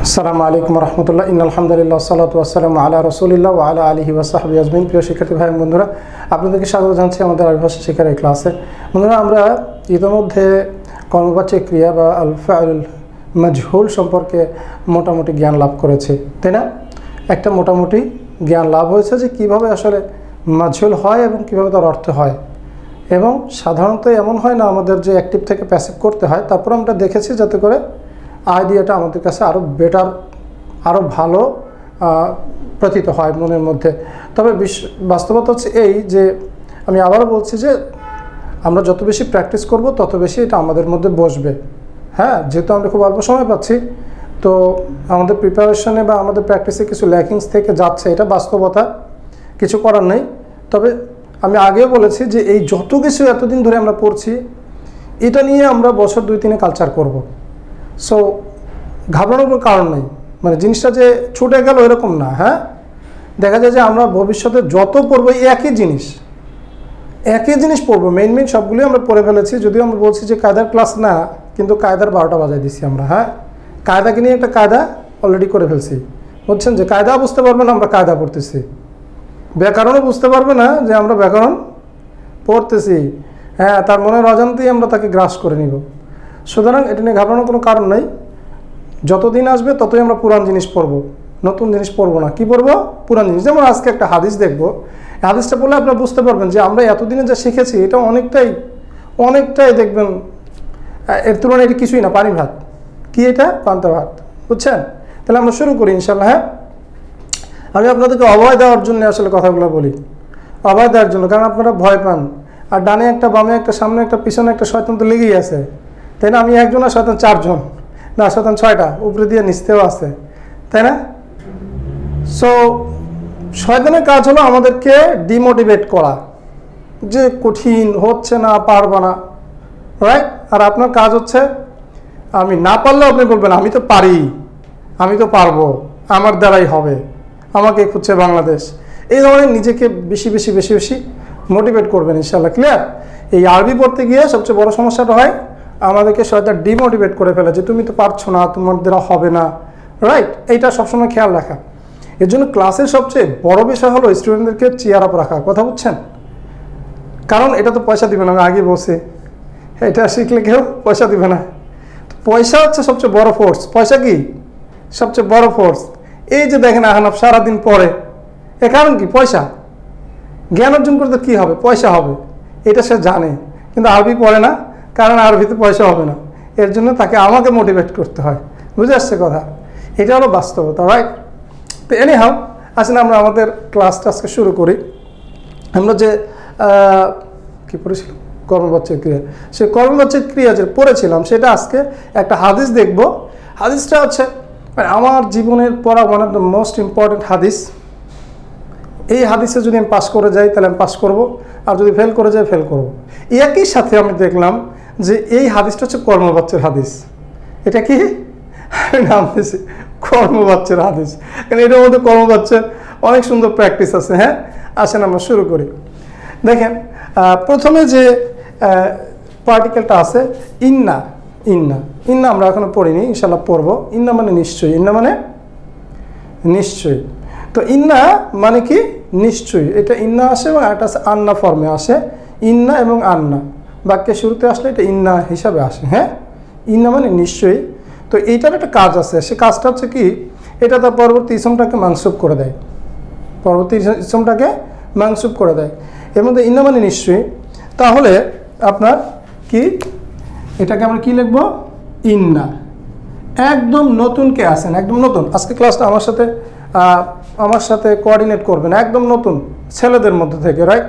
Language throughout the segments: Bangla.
আসসালামু আলাইকুম রহমতুল্লাহ ইনআলহামদুলিল্লাহ সালাতু ওয়াসসালামু আলা রাসূলিল্লাহ ওয়া আলা আলিহি ওয়া সাহবিহি আজমাইন। প্রিয় শিক্ষার্থী ভাই বন্ধুরা, আপনাদেরকে স্বাগত জানাচ্ছি আমাদের আরবি ভাষা শেখার এই ক্লাসে। বন্ধুরা, আমরা ইতিমধ্যে কর্মবাচ্য ক্রিয়া বা আল ফাইলুল মাজহুল সম্পর্কে মোটামুটি জ্ঞান লাভ করেছি, তাই না? একটা মোটামুটি জ্ঞান লাভ হয়েছে যে কীভাবে আসলে মাজহুল হয় এবং কীভাবে তার অর্থ হয়। এবং সাধারণত এমন হয় না আমাদের যে অ্যাক্টিভ থেকে প্যাসিভ করতে হয়, তারপর আমরা দেখেছি যাতে করে আইডিয়াটা আমাদের কাছে আরও বেটার, আরও ভালো প্রতীত হয় মনের মধ্যে। তবে বাস্তবতা হচ্ছে এই যে আমি আবারও বলছি যে আমরা যত বেশি প্র্যাকটিস করব তত বেশি এটা আমাদের মধ্যে বসবে। হ্যাঁ, যেহেতু আমরা খুব অল্প সময় পাচ্ছি, তো আমাদের প্রিপারেশনে বা আমাদের প্র্যাকটিসে কিছু ল্যাকিংস থেকে যাচ্ছে, এটা বাস্তবতা, কিছু করার নেই। তবে আমি আগেও বলেছি যে এই যত কিছু এতদিন ধরে আমরা পড়ছি, এটা নিয়ে আমরা বছর 2-3 কালচার করব। সো ঘাবড়ানোর কোনো কারণ নেই, মানে জিনিসটা যে ছুটে গেল এরকম না। হ্যাঁ, দেখা যায় যে আমরা ভবিষ্যতে যত পড়বো একই জিনিস পড়বো, মেইন সবগুলোই আমরা পড়ে ফেলেছি। যদিও আমরা বলছি যে কায়দার ক্লাস না, কিন্তু কায়দার 12টা বাজায় দিচ্ছি আমরা। হ্যাঁ, কায়দাকে নিয়ে একটা কায়দা অলরেডি করে ফেলছি, বুঝছেন? যে কায়দা বুঝতে পারবে না আমরা কায়দা পড়তেছি, ব্যাকরণও বুঝতে পারবে না যে আমরা ব্যাকরণ পড়তেছি। হ্যাঁ, তার মনের অজান্তেই আমরা তাকে গ্রাস করে নিব। সুতরাং এটা নিয়ে ঘাবড়ানোর কোনো কারণ নেই। যতদিন আসবে ততই আমরা পুরান জিনিস পড়বো, নতুন জিনিস পড়বো না। কি পড়বো? পুরান জিনিস। যেমন আজকে একটা হাদিস দেখবো, হাদিসটা পড়লে আপনারা বুঝতে পারবেন যে আমরা এতদিনে যা শিখেছি এটা অনেকটাই দেখবেন এর তুলনায় এটা কিছুই না, পানি ভাত। কি এটা? পান্তা ভাত, বুঝছেন? তাহলে আমরা শুরু করি ইনশাল্লাহ। হ্যাঁ, আমি আপনাদেরকে অভয় দেওয়ার জন্য আসলে কথাগুলো বলি, অভয় দেওয়ার জন্য, কারণ আপনারা ভয় পান। আর ডানে একটা, বামে একটা, সামনে একটা, পিছনে একটা শয়তান তো লেগেই আছে, তাই না? আমি একজন আর শয়তান 4 জন, না শয়তান 6টা, উপরে দিয়ে নিচতেও আছে, তাই না? সো শয়তানের কাজ হলো আমাদেরকে ডিমোটিভেট করা, যে কঠিন হচ্ছে না, পারবো না, রাইট? আর আপনার কাজ হচ্ছে আমি না পারলেও আপনি বলবেন আমি তো পারি, আমি তো পারবো, আমার দ্বারাই হবে, আমাকে খুঁজছে বাংলাদেশ। এই ধরনের নিজেকে বেশি মোটিভেট করবেন ইনশাল্লাহ। ক্লিয়ার? এই আরবি পড়তে গিয়ে সবচেয়ে বড় সমস্যাটা হয় আমাদেরকে শয়তান ডিমোটিভেট করে ফেলে, যে তুমি তো পারছো না, তোমার দ্বারা হবে না, রাইট? এইটা সবসময় খেয়াল রাখা। এর জন্য ক্লাসের সবচেয়ে বড় বিষয় হলো স্টুডেন্টদেরকে চেয়ার আপ রাখা। কথা বুঝছেন? কারণ এটা তো পয়সা দিবে না, আমি আগে বলছি, এটা শিখলে কেউ পয়সা দিবে না। পয়সা হচ্ছে সবচেয়ে বড় ফোর্স। পয়সা কি সবচেয়ে বড় ফোর্স? এই যে দেখেন আহনাফ সারাদিন পড়ে, এ কারণ কি? পয়সা। জ্ঞান অর্জন করতে কী হবে? পয়সা হবে, এটা সে জানে, কিন্তু আরবি পড়ে না, কারণ আরবিতে পয়সা হবে না। এর জন্য তাকে আমাকে মোটিভেট করতে হয়। বুঝে আসছে কথা? এটা হলো বাস্তবতা, রাইট? তো এনিহাউ, আসলে আমরা আমাদের ক্লাসটা আজকে শুরু করি। আমরা যে কী পড়েছিলাম, কর্মবাচ্যের ক্রিয়া, সেই কর্মবাচ্যের ক্রিয়া যে পড়েছিলাম সেটা আজকে একটা হাদিস দেখব। হাদিসটা হচ্ছে আমার জীবনের পড়া one of the most important হাদিস। এই হাদিসে যদি আমি পাস করে যাই তাহলে আমি পাস করব, আর যদি ফেল করে যাই ফেল করব। একই সাথে আমি দেখলাম যে এই হাদিসটা হচ্ছে কর্মবাচ্যের হাদিস। এটা কি নাম দিয়েছি? কর্মবাচ্যের হাদিস। কারণ এটার মধ্যে কর্মবাচ্যের অনেক সুন্দর প্র্যাকটিস আছে। হ্যাঁ, আসেন আমরা শুরু করি। দেখেন, প্রথমে যে পার্টিকেলটা আছে ইন্না, আমরা এখনো পড়িনি, ইনশাল্লাহ পড়বো। ইন্না মানে নিশ্চয়ই, ইন্না মানে নিশ্চয়ই। তো ইন্না মানে কি? নিশ্চয়ই। এটা ইন্না আসে এবং এটা আছে আন্না ফর্মে আসে। ইন্না এবং আন্না বাক্যের শুরুতে আসলে এটা ইন্না হিসাবে আসে। হ্যাঁ, ইন্না মানে নিশ্চয়ই। তো এইটার একটা কাজ আছে, সে কাজটা হচ্ছে কি, এটা তার পরবর্তী ইসমটাকে মানসুব করে দেয়, এর মধ্যে ইন্না মানে নিশ্চয়ই। তাহলে আপনার কি, এটাকে আমরা কি লিখবো? ইন্না। একদম নতুন কে আসেন, একদম নতুন। আজকে ক্লাসটা আমার সাথে কোঅর্ডিনেট করবেন। একদম নতুন, ছেলেদের মধ্যে থেকে, রাইট?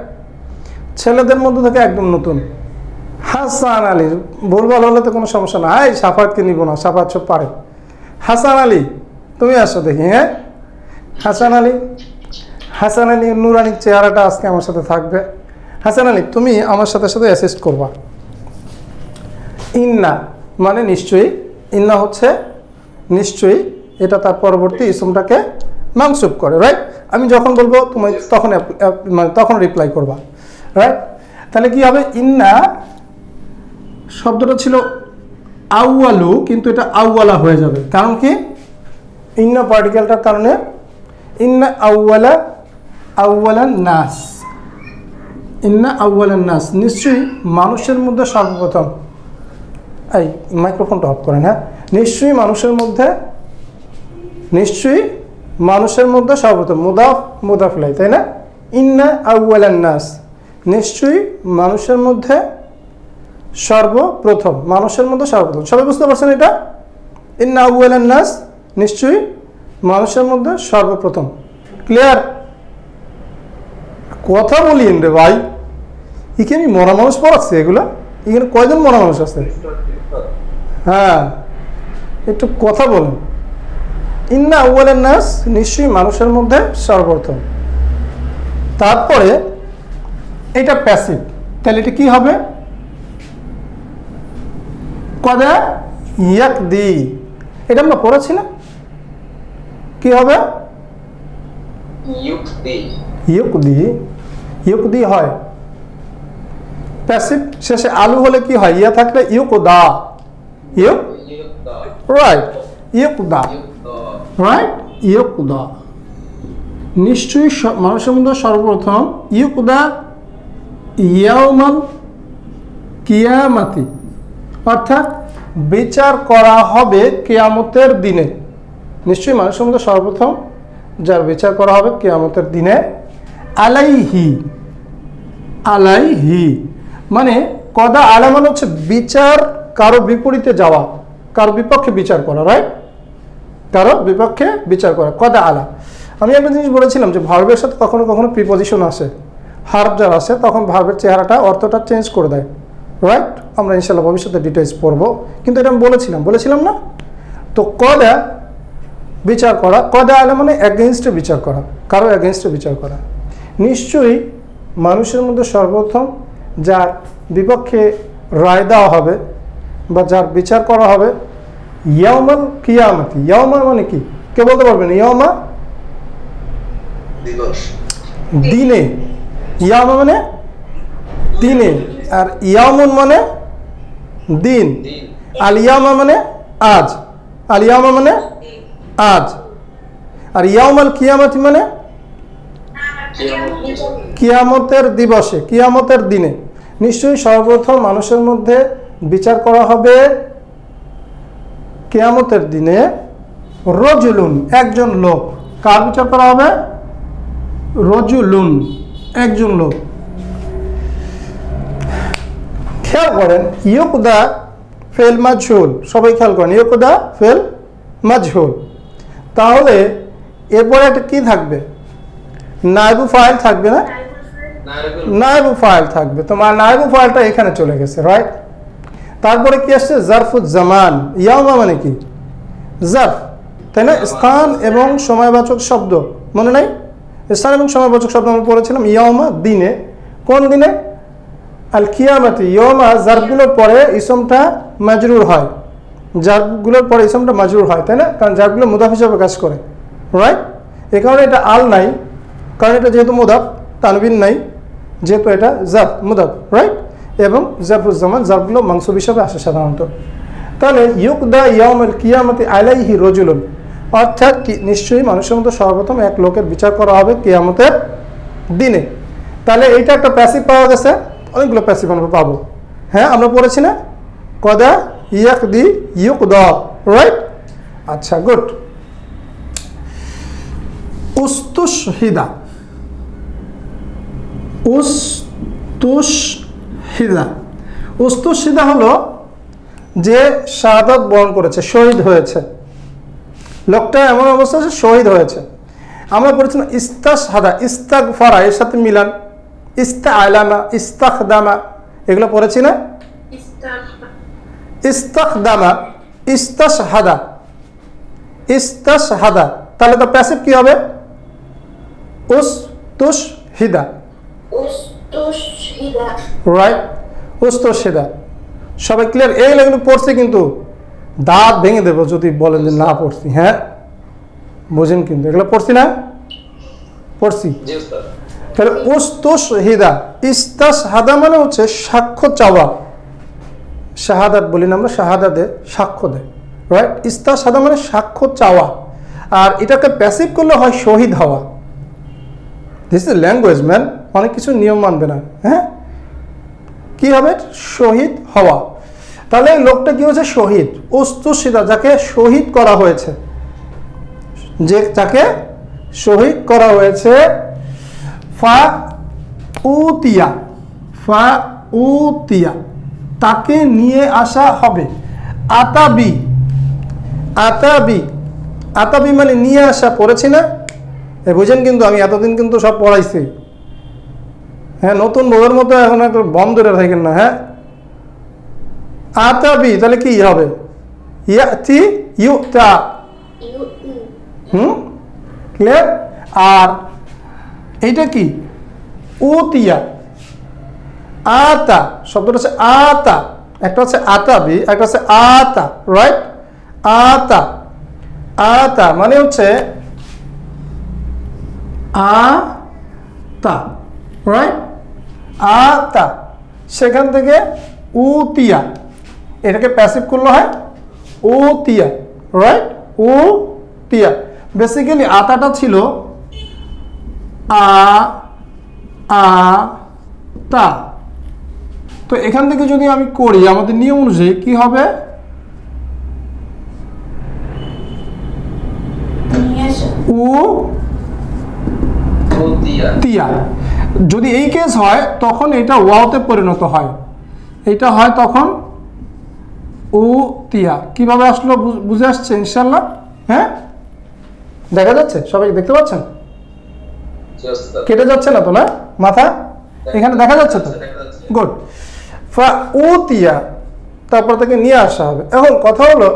ছেলেদের মধ্যে থেকে একদম নতুন। হাসান আলী, ভুলভাল হলে তো কোনো সমস্যা না, এই সাফায়াতকে নিব না, সাফায়াত সব পারে। হাসান আলী তুমি আসো দেখি। হ্যাঁ, হাসান আলী নুরানির চেহারাটা আজকে আমার সাথে থাকবে। হাসান আলী তুমি আমার সাথে অ্যাসিস্ট করবা। ইন্না মানে নিশ্চয়ই, ইন্না হচ্ছে নিশ্চয়ই, এটা তার পরবর্তী ইসমটাকে মানসুব করে, রাইট? আমি যখন বলবো তুমি তখন রিপ্লাই করবা, রাইট? তাহলে কি হবে? ইন্না শব্দটা ছিল আউয়ালু, কিন্তু এটা আউয়ালা হয়ে যাবে। কারণ কি? ইন্না পার্টিকেলটার কারণে ইন্না আউওয়ালান নাস, ইন্না আউওয়ালান নাস, নিশ্চয়ই মানুষের মধ্যে সর্বপ্রথম, এই মাইক্রোফোনটা অফ করেন, হ্যাঁ, নিশ্চয়ই মানুষের মধ্যে সর্বপ্রথম, মুদাফ ইলাইহি, তাই না? ইন্না আউওয়ালান নাস, নিশ্চয়ই মানুষের মধ্যে সর্বপ্রথম, সবাই বুঝতে পারছেন এটা? ইন্না আউওয়ালান নাস, নিশ্চয়ই মানুষের মধ্যে সর্বপ্রথম। ক্লিয়ার? কথা বলিয়েন রে ভাই, এখানে আমি মরা মানুষ পড়াচ্ছি, এগুলা এখানে কয়জন মরা মানুষ আছে? হ্যাঁ, একটু কথা বলুন। ইন্না আউওয়ালান নাস, নিশ্চয়ই মানুষের মধ্যে সর্বপ্রথম। তারপরে এটা প্যাসিভ, তাহলে এটা কি হবে? কদা ইয়াকদি, এটা আমরা পড়াচ্ছি না? কি হবে? ইউকদি হয় প্যাসিভ, শেষে আলু হলে কি হয়? ইয়া থাকলে ইউকদা, রাইট, ইউকদা, নিশ্চয়ই মানুষের মধ্যে সর্বপ্রথম, ইউকদা ইয়াউমাল কিয়ামাতি, অর্থাৎ বিচার করা হবে কিয়ামতের দিনে। নিশ্চয়ই মানুষের মধ্যে সর্বপ্রথম যার বিচার করা হবে কিয়ামতের দিনে। আলাইহি মানে কদা আলা মানে হচ্ছে বিচার, কারো বিপরীতে যাওয়া, কারো বিপক্ষে বিচার করা, রাইট? কারো বিপক্ষে বিচার করা, কদা আলা। আমি একটা জিনিস বলেছিলাম যে ভার্বের সাথে কখনো কখনো প্রিপজিশন আসে, হার্ব যার আসে, তখন ভার্বের চেহারাটা, অর্থটা চেঞ্জ করে দেয়, রাইট? আমরা ইনশাল্লাহ ভবিষ্যতে ডিটেলস পড়বো, কিন্তু এটা আমি বলেছিলাম না? তো কদা বিচার করা, কদা আলা মানে অ্যাগেনস্টে বিচার করা, কারো অ্যাগেনস্টে বিচার করা। নিশ্চয়ই মানুষের মধ্যে সর্বপ্রথম যার বিপক্ষে রায় দেওয়া হবে বা যার বিচার করা হবে, ইয়াউমাল কিয়ামতি। ইয়াউমা মানে কি, কে বলতে পারবেন? ইয়াউমা দিনে, ইয়াউমা মানে দিনে, আর ইয়াউমুন মানে দিন, আল ইয়াউমা মানে আজ, আল ইয়াউমা মানে আজ, আর ইয়াউমাল কিয়ামতি মানে কিয়ামতের দিবসে, কিয়ামতের দিনে। নিশ্চয়ই সর্বপ্রথম মানুষের মধ্যে বিচার করা হবে কিয়ামতের দিনে, রজুলুন একজন লোক। কার বিচার করা হবে? রজুলুন একজন লোক। খেয়াল করেন, ইউকদা ফেল মাজহুল, সবাই খেয়াল করেন, ইউকদা ফেল মাজহুল। তাহলে এরপরে একটা কি থাকবে? নায়েবু ফাইল থাকবে না? নায়েবু ফাইল থাকবে, তোমার নায়েবু ফাইলটা এখানে চলে গেছে, রাইট? তারপরে কি আসছে? জারফুজ জামান। ইয়াউমা মানে কি? জারফ, তাই না? স্থান এবং সময়বাচক শব্দ, মনে নাই? স্থান এবং সময়বাচক শব্দ আমরা পড়েছিলাম। ইয়াউমা দিনে, কোন দিনে? আল কিয়ামতি। ইয়াউমা জারফগুলোর পরে ইসমটা মাজরুর হয়, জারফগুলোর পরে ইসমটা মাজরুর হয়, তাই না? কারণ জারফগুলো মুদাফ হিসাবে কাজ করে, রাইট? এ কারণে এটা আল নাই, কারণ এটা যেহেতু মুদাফ, তানবিন নাই, যেহেতু এটা জারফ মুদাফ, রাইট? এবং জারফুজ জামান, জারফগুলো মানসুব হিসাবে আসে সাধারণত। তাহলে ইউকদা ইয়াউমাল কিয়ামতি আলাইহি রজুলুন, অর্থাৎ কি নিশ্চয়ই মানুষের মধ্যে সর্বপ্রথম এক লোকের বিচার করা হবে কিয়ামতের দিনে। তাহলে এইটা একটা প্যাসিভ পাওয়া গেছে, অনেকগুলো প্যাসিভ আমরা পাবো। হ্যাঁ, আমরা পড়েছি না? কদা ইয়াকদি ইউকদা, রাইট? আচ্ছা, গুড। উস্তুশহিদা, উস্তুশহিদা, উস্তুশহিদা হলো যে শাহাদাত বরণ করেছে, শহীদ হয়েছে। লোকটা এমন অবস্থা আছে শহীদ হয়েছে। আমরা পড়েছিলাম ইস্তাশহাদা, ইস্তাগফারা, এর সাথে মিলান, ইস্তাআলামা, ইস্তাখদামা, এগুলো পড়েছি না? ইস্তাখদামা, ইস্তাশহাদা, ইস্তাশহাদা, তাহলে তো প্যাসিভ কি হবে? উস্তুশহিদা, রাইট? উস্তুশহিদা। সবাই ক্লিয়ার? এইগুলো পড়ছি, কিন্তু দাঁত ভেঙে দেবো যদি বলেন যে না পড়ছি। হ্যাঁ, বুঝেন? কিন্তু এগুলো পড়ছি না? পড়ছি। তাহলে উস্তুশহিদা, ইস্তাশহাদা মানে হচ্ছে সাক্ষ্য চাওয়া, শাহাদাত বলি না আমরা, শাহাদাতে সাক্ষ্য দেয়, রাইট? ইস্তাশহাদা মানে সাক্ষ্য চাওয়া। আর এটাকে প্যাসিভ করলে হয় শহীদ হওয়া। দিস ইজ ল্যাঙ্গুয়েজ ম্যান, অনেক কিছু নিয়ম মানবে না। হ্যাঁ, কি হবে? শহীদ হওয়া। তাহলে এই লোকটা কি হয়েছে? শহীদ। উস্তুশহিদা, যাকে শহীদ করা হয়েছে, যে যাকে শহীদ করা হয়েছে। ফা উতিয়া, ফা উতিয়া, তাকে নিয়ে আসা হবে। আতাবি, আতাবি, আতাবি মানে নিয়ে আসা, পড়েছি না? বুঝেন, কিন্তু আমি এতদিন কিন্তু সব পড়াইছি। হ্যাঁ, নতুন বউয়ের মতো এখন একটা বন্ধ ধরে থাকেন না। হ্যাঁ, আতাবি তাহলে কি হবে? ইয়াতি, ইউতা। ক্লিয়ার? আর এইটা কি? উতিয়া, আতা, শব্দটা হচ্ছে আতা। একটা হচ্ছে আতাবি, একটা হচ্ছে আতা, রাইট? আতা, আতা মানে হচ্ছে আতা, রাইট? আতা, সেখান থেকে উতিয়া, এটাকে প্যাসিভ করলে হয় উতিয়া, রাইট? উতিয়া। বেসিক্যালি আতাটা ছিল তা। তো এখান থেকে যদি আমি করি আমাদের নিয়ম অনুযায়ী কি হবে? তিয়া। যদি এই কেস হয় তখন এটা ওয়াওতে পরিণত হয়, এটা হয় তখন উ তিয়া। কিভাবে আসলো বুঝে আসছে ইনশাল্লাহ? হ্যাঁ, দেখা যাচ্ছে? সবাই দেখতে পাচ্ছেন? কেটে যাচ্ছে না তো? না, মাথা এখানে দেখা যাচ্ছে তো? গুড। ফা উতিয়া, তারপর তাকে নিয়ে আসা হবে। এখন কথা হলো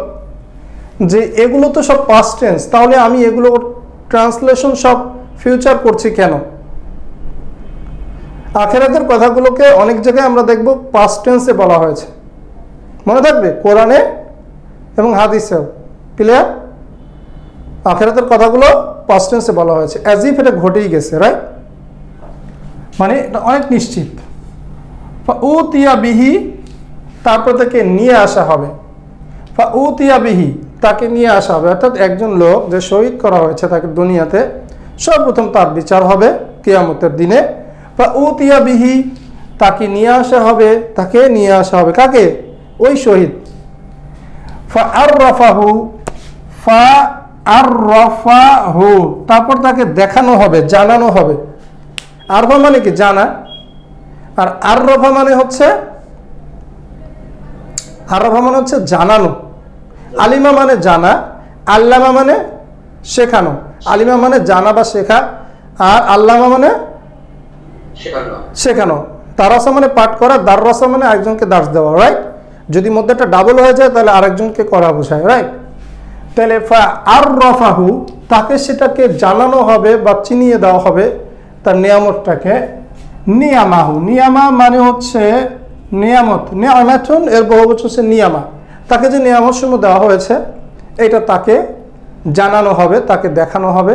যে এগুলো তো সব পাস্ট টেন্স, তাহলে আমি এগুলো ট্রান্সলেশন সব ফিউচার করছি কেন? আখিরাতের কথাগুলোকে অনেক জায়গায় আমরা দেখব পাস্ট টেন্সে বলা হয়েছে, মনে থাকবে? কোরআনে এবং হাদিসেও। ক্লিয়ার? আখিরাতের কথাগুলো পাস্ট টেন্সে বলা হয়েছে, অ্যাজ ইফ এটা ঘটেই গেছে, রাইট? মানে এটা অনেক নিশ্চিত। উতিয়া বিহি, তারপর তাকে নিয়ে আসা হবে। উতিয়া বিহি, তাকে নিয়ে আসা হবে, অর্থাৎ একজন লোক যে শহীদ করা হয়েছে তাকে দুনিয়াতে সর্বপ্রথম তার বিচার হবে কিয়ামতের দিনে। উতিয়া বিহি, তাকে নিয়ে আসা হবে, তাকে নিয়ে আসা হবে। কাকে? ওই শহীদ। ফাআররাফাহু, ফাআররাফাহু, তারপর তাকে দেখানো হবে, জানানো হবে। আরফা মানে কি? জানা। আর আররাফা মানে হচ্ছে, আররাফা মানে হচ্ছে জানানো। আলিমা মানে জানা, আল্লামা মানে শেখানো। আলিমা মানে জানা বা শেখা, আর আল্লামা মানে শেখানো। তারাসা মানে পাঠ করা, দাররাসা মানে একজনকে দার্স দেওয়া, রাইট? যদি মধ্যে একটা ডাবল হয়ে যায় তাহলে আরেকজনকে করা বোঝায়, রাইট? তাহলে ফাআররাফাহু, তাকে সেটাকে জানানো হবে বা চিনিয়ে দেওয়া হবে তার নিয়ামতটাকে। নিয়ামাহু, নিয়ামা মানে হচ্ছে নিয়ামত। নিয়ামাতুন এর বহুবচন হচ্ছে নিয়ামা। তাকে যে নিয়ামত সমূহ দেওয়া হয়েছে এটা তাকে জানানো হবে, তাকে দেখানো হবে,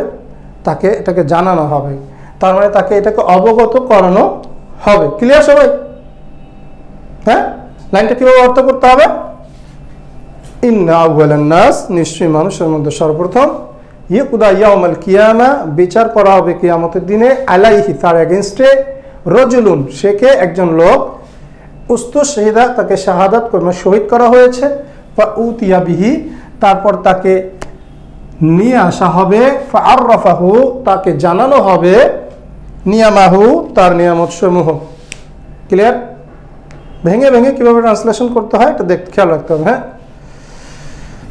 তাকে এটাকে জানানো হবে। তার মানে তাকে এটাকে অবগত করানো হবে। ক্লিয়ার সবাই? হ্যাঁ, লাইনটা কিভাবে অর্থ করতে হবে? ইন্না আউয়ালান নাস, নিশ্চয়ই মানুষের মধ্যে সর্বপ্রথম, ইয়কুদা ইয়াউমাল কিয়ামা, বিচার করা হবে কিয়ামতের দিনে, আলাইহি, তার এগেইনস্টে, রজুলুন, সে কে? একজন লোক, উস্তুশহিদা, তাকে শাহাদাত করে শহীদ করা হয়েছে। ফাউতিয়া বিহি, তারপর তাকে নিয়ে আসা হবে। ফাআররাফাহু, তাকে জানানো হবে। নিয়ামাহু, তার নিয়ামত সমূহ। ক্লিয়ার? ভেঙে ভেঙে কিভাবে ট্রান্সলেশন করতে হয় এটা দেখতে খেয়াল রাখতে হবে। হ্যাঁ,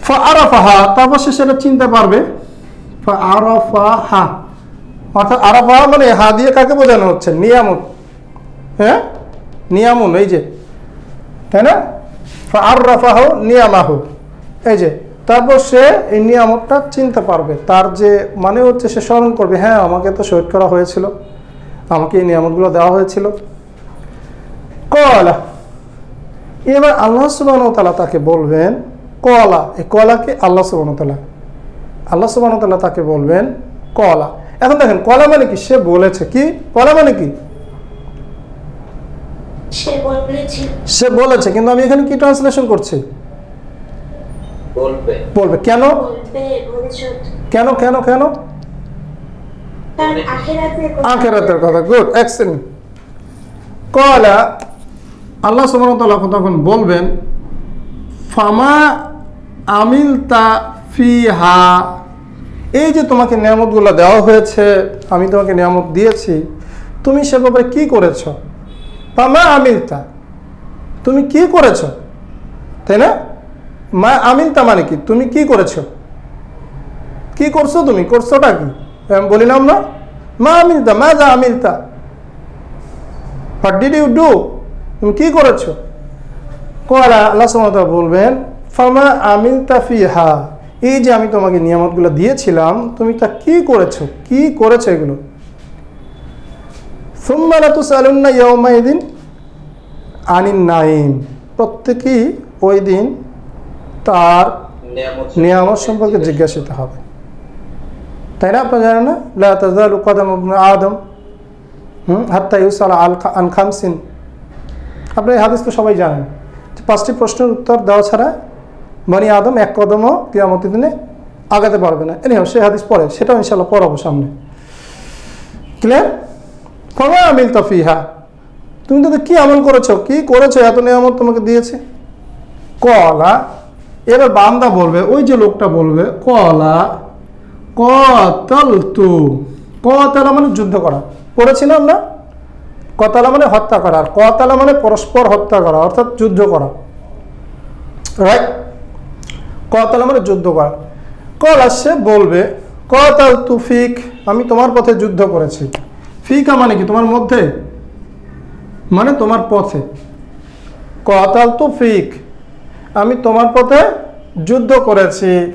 ফাআরাফাহা, তারপর সে সেটা চিনতে পারবে। ফাআরাফাহা, অর্থাৎ আরাফাহা মানে হা দিয়ে কাকে বোঝানো হচ্ছে? নিয়ামত। হ্যাঁ, নিয়ামুন, এই যে, তাই না? ফাআরাফাহু নিয়ামাহু, এই যে, তারপর সে এই নিয়ামতটা চিনতে পারবে। তার যে মানে হচ্ছে সে স্মরণ করবে, হ্যাঁ আমাকে তো শহীদ করা হয়েছিল, আমাকে এই নিয়ামতগুলো দেওয়া হয়েছিল। কলা, এবার আল্লাহ সুবহানাহু ওয়া তাআলা তাকে বলবেন, কলা, এই কলাকে আল্লাহ সুবহানাহু ওয়া তাআলা, আল্লাহ সুবহানাহু ওয়া তাআলা তাকে বলবেন কলা। এখন দেখেন কলা মানে কি? সে বলেছে। কি কলা মানে কি? সে বলেছে। কিন্তু আমি এখানে কি ট্রান্সলেশন করছি? বলবে বলবে কেন বলবে ভবিষ্যৎ কেন কেন কেন কারণ আখিরাতের কথা আখিরাতের কথা গুড এক্সেলেন্ট ক্বালা আল্লাহ সুবহানাহু ওয়া তাআলা তখন বলবেন ফামা আমিলতা ফিহা এই যে তোমাকে নিয়ামতগুলো দেওয়া হয়েছে আমি তোমাকে নিয়ামত দিয়েছি তুমি সে ব্যাপারে কি করেছো ফামা আমিলতা তুমি কি করেছো তাই না মা আমিলতা মানে কি তুমি কি করেছো কি করছো তুমি করছোটা কি আমি বলিলাম না মা আমিলতা মা যা আমিলতা হোয়াট ডিড ইউ ডু তুমি কি করেছো ক্বালা আল্লাহ সুবহানাহু ওয়া তাআলা বলবেন ফামা আমিলতা ফিহা এই যে আমি তোমাকে নিয়ামতগুলো দিয়েছিলাম তুমি তা কি করেছো এগুলো সুম্মা লাতুসআলুন্না ইয়াওমাইদিন আনিন নাঈম প্রত্যেকেই ওই দিন তার নিয়ামত সম্পর্কে জিজ্ঞাসিত হবে তাই না আপনারা জানেন না লা তাযালু কদম ইবনে আদম হাত্তা ইউসাল আন খামসিন আপনারা এই হাদিস তো সবাই জানেন যে 5টি প্রশ্নের উত্তর দেওয়া ছাড়া বনি আদম এক কদমও কিয়ামতের দিনে আগাতে পারবে না এনিহাও সেই হাদিস পড়ে সেটাও ইনশাআল্লাহ পড়াবো সামনে ক্লিয়ার ফামা আমিলতা ফিহা তুমি তো কি আমল করেছো এত নিয়ামত তোমাকে দিয়েছে ক্বালা এবার বান্দা বলবে ওই যে লোকটা বলবে ক্বালা ক্বাতালা মানে যুদ্ধ করা পড়েছিলাম না ক্বাতালা মানে হত্যা করা আর ক্বাতালা মানে পরস্পর হত্যা করা অর্থাৎ যুদ্ধ করা রাইট ক্বাতালা মানে যুদ্ধ করা ক্বালা সে বলবে ক্বাতালতু ফিক আমি তোমার পথে যুদ্ধ করেছি ফিকা মানে কি তোমার মধ্যে মানে তোমার পথে ক্বাতালতু ফিক আমি তোমার পথে যুদ্ধ করেছি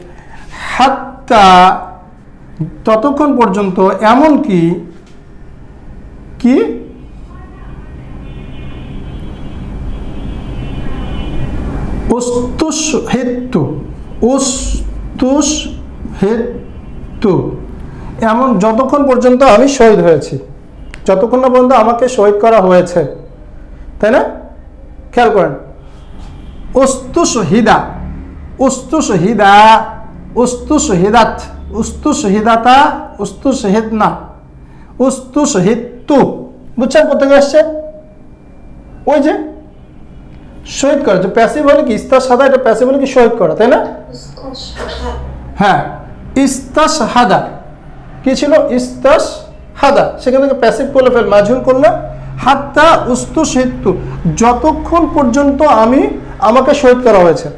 হাত্তা ততক্ষণ পর্যন্ত এমন কি এমন যতক্ষণ পর্যন্ত আমি শহীদ হয়েছি যতক্ষণ না পর্যন্ত আমাকে শহীদ করা হয়েছে তাই না খেয়াল করেন বুঝছেন কোথেকে আসছে ওই যে শহীদ করা যে প্যাসিভ হলে কি ইস্তাশহাদা এটা প্যাসিভ হলে কি শহীদ করা তাই না হ্যাঁ ইস্তাশহাদা কি ছিল ইস্তাশহাদা সেখান থেকে প্যাসিভ করলে ফেল মাজহুল করলে হাত্তা উস্তুশহিদতু যতক্ষণ পর্যন্ত আমাকে শহীদ করা হয়েছে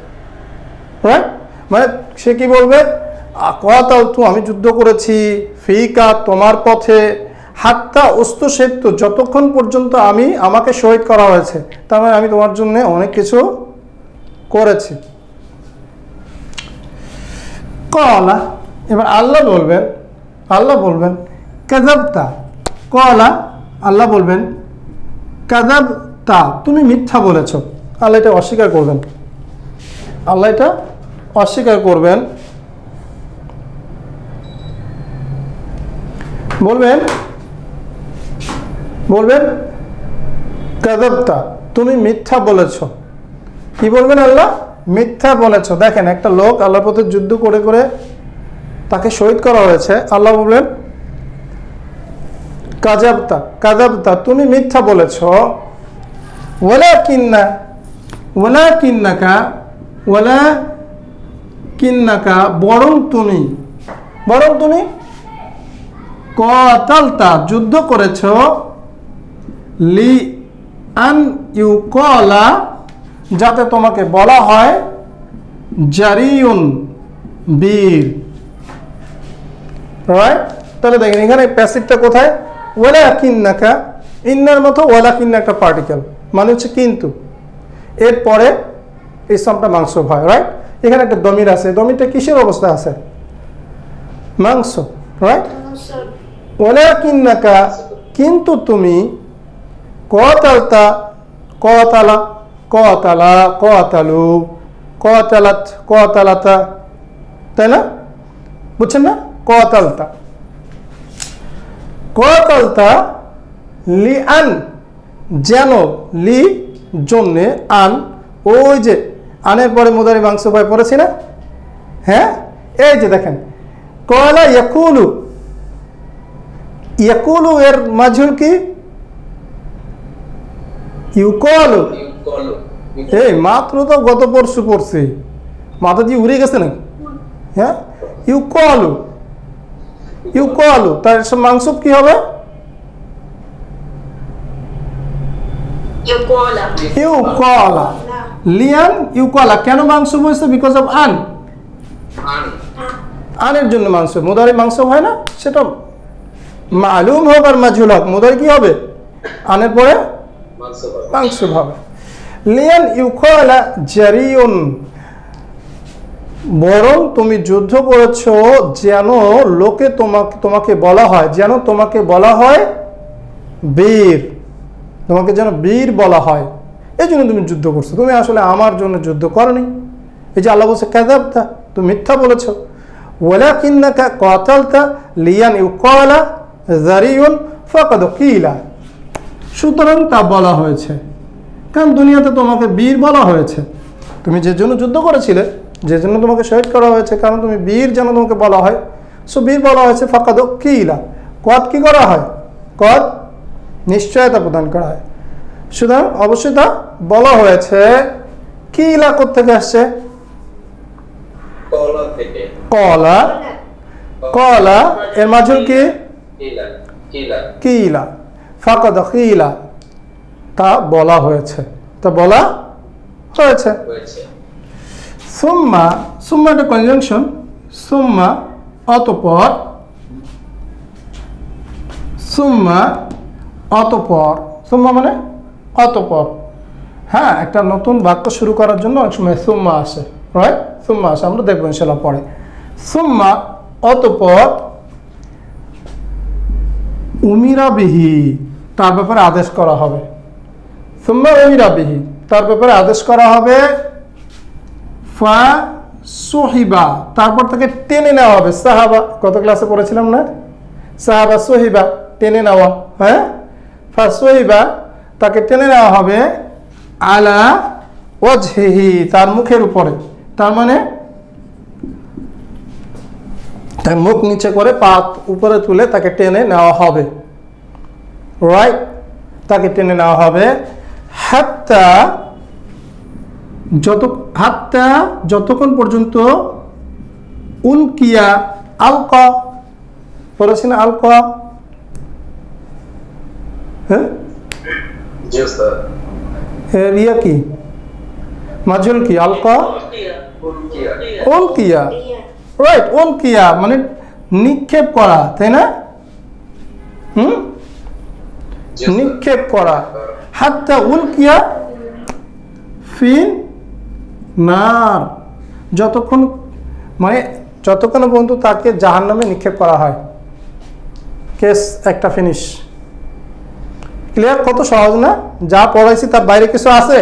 রাইট মানে সে কি বলবে ক্বাতালতু আমি যুদ্ধ করেছি ফিকা তোমার পথে হাত্তা উস্তুশহিদতু যতক্ষণ পর্যন্ত আমাকে শহীদ করা হয়েছে তার মানে আমি তোমার জন্য অনেক কিছু করেছি ক্বালা এবার আল্লাহ বলবেন কাযাবতা ক্বালা আল্লাহ বলবেন কাযাবতা তুমি মিথ্যা বলেছ আল্লাহ এটা অস্বীকার করবেন বলবেন কাযাবতা তুমি মিথ্যা বলেছ কি বলবেন আল্লাহ মিথ্যা বলেছ দেখেন একটা লোক আল্লাহর পথে যুদ্ধ করে করে তাকে শহীদ করা হয়েছে আল্লাহ বলবেন কাযাবতা তুমি মিথ্যা বলেছ ওয়ালাকিন্নাকা বরং তুমি ক্বাতালতা যুদ্ধ করেছ লি আন ইউকালা যাতে তোমাকে বলা হয় জারিউন বীর রাইট তাহলে দেখেন এখানে প্যাসিভটা কোথায় ওয়ালাকিন্নাকা ইন্নার মতো ওয়ালাকিন্না একটা পার্টিকেল মানে হচ্ছে কিন্তু এরপরে ইসমটা মাংসব হয় রাইট এখানে একটা দমির আছে দমিরটা কিসের অবস্থায় আছে মাংস রাইট ওয়ালাকিন্নাকা কিন্তু তুমি ক্বাতালাতা তাই না বুঝছেন না ক্বাতালতা লি আন যেন জন্যে আন ওই যে আনের পরে মুদারি মাংস ভাই পড়েছি না হ্যাঁ, এই যে দেখেন কলা ইয়াকুলু, ইয়াকুলু এর মাজহুল কি? ইউকলু। এই মাত্র তো গত পরশু পড়ছি, মাথা দিয়ে উড়ে গেছে নাকি? হ্যাঁ, ইউকলু, ইউকলু, তার মাংসব কি হবে? ইউকলা। লিয়ান ইউকলা কেন মাংসব হয়েছে? বিকজ অফ আন, আনের জন্য মাংসব। মুদারি মাংসব হয় না, সেটা মালুম হোক আর মাজহুল হোক, মুদারি কি হবে? আনের পরে মাংসব হবে। লিয়ান ইউকলা জারিউন, বরং তুমি যুদ্ধ করেছ যেন লোকে তোমাকে বলা হয়, যেন তোমাকে বলা হয় বীর, তোমাকে যেন বীর বলা হয়, এই জন্য তুমি যুদ্ধ করছো। তুমি আসলে আমার জন্য যুদ্ধ করনি। এই যে আল্লাহ বলছে কাযাবতা, তুমি মিথ্যা বলেছ। ওয়ালাকিন্নাকা কাতালতা লিয়ান ইউকালা জারিউন ফাকাদ কিলা, সুতরাং তা বলা হয়েছে কারণ দুনিয়াতে তোমাকে বীর বলা হয়েছে। তুমি যে জন্য যুদ্ধ করেছিলে, যে জন্য তোমাকে শহীদ করা হয়েছে, কারণ তুমি বীর যেন তোমাকে বলা হয়, সো বীর বলা হয়েছে। ফাকাদ কিলা, কদ কি করা হয়? কদ নিশ্চয়তা প্রদান করা হয়। সুতরাং অবশ্যই তা বলা হয়েছে। কিলা কোথেকে আসছে? কলা। কলা এর মাজহুল কি? কিলা। ফাকাদ কিলা, তা বলা হয়েছে, তা বলা হয়েছে। সুম্মা, সুম্মা একটা কনজাংশন, সুম্মা অতঃপর, সুম্মা অতঃপর, সুম্মা মানে অতঃপর। হ্যাঁ, একটা নতুন বাক্য শুরু করার জন্য অনেক সময় সুম্মা আসে, রাইট? সুম্মা আসে, আমরা দেখবো ইনশাআল্লাহ পরে। সুম্মা অতঃপর, উমিরা বিহি, তার ব্যাপারে আদেশ করা হবে। সুম্মা উমিরা বিহি, তার ব্যাপারে আদেশ করা হবে। ফা সুহিবা, তারপর তাকে টেনে নেওয়া হবে। সাহাবা, গত ক্লাসে পড়েছিলাম না? সাহাবা সুহিবা, টেনে নেওয়া। হ্যাঁ, ফা সুহিবা, তাকে টেনে নেওয়া হবে। আলা ওয়াজহিহি, তার মুখের উপরে, তার মানে তার মুখ নিচে করে পা উপরে তুলে তাকে টেনে নেওয়া হবে, রাইট? তাকে টেনে নেওয়া হবে। হাত্তা, যতক্ষণ পর্যন্ত উলকিয়া, আলকা পড়েছেন? আলকা, হ্যাঁ, রিয়া কি মাজহুল কি? আলকা, উলকিয়া, রাইট? উলকিয়া মানে নিক্ষেপ করা, তাই না? নিক্ষেপ করা। হাত্তা উলকিয়া ফিন নার, যতক্ষণ মানে যতক্ষণ পর্যন্ত তাকে জাহান্নামে নিক্ষেপ করা হয়। কেস একটা ফিনিশ। ক্লিয়ার? কত সহজ না? যা পড়াইছি তার বাইরে কিছু আছে?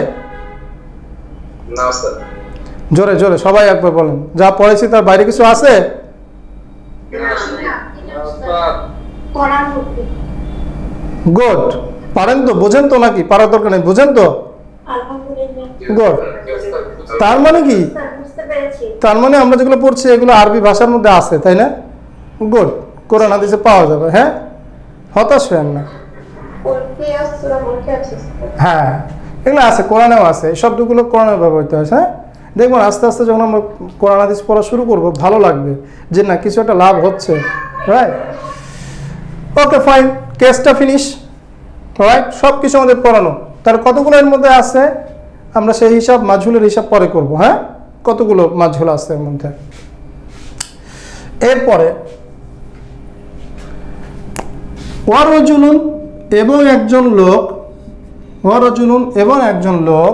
জোরে জোরে সবাই একবার বলেন, যা পড়াইছি তার বাইরে কিছু আছে? গুড। পারেন তো? বোঝেন তো নাকি? পারার দরকার নেই, বোঝেন তো? গুড। তার মানে কি? তার মানে আমরা যেগুলো পড়ছি এগুলো আরবি ভাষার মধ্যে আছে, তাই না? গুড। কোরআন হাদিসে পাওয়া যাবে। হ্যাঁ, হতাশ হবেন না। হ্যাঁ, এগুলো আছে, কোরআনেও আছে। এই শব্দগুলো কোরআনে ব্যবহৃত হয়েছে। হ্যাঁ, দেখবেন আস্তে আস্তে যখন আমরা কোরআন হাদিস পড়া শুরু করবো, ভালো লাগবে যে না কিছু একটা লাভ হচ্ছে, রাইট? ওকে, ফাইন, কেসটা ফিনিশ, রাইট? সব কিছু আমাদের পড়ানো। তার কতগুলো এর মধ্যে আছে আমরা সেই হিসাব, মাজহুলের হিসাব পরে করব। হ্যাঁ, কতগুলো মাজহুল আছে এর মধ্যে। এরপরে ওয়ারজুলুন, এবং একজন লোক, ওয়ারজুলুন এবং একজন লোক,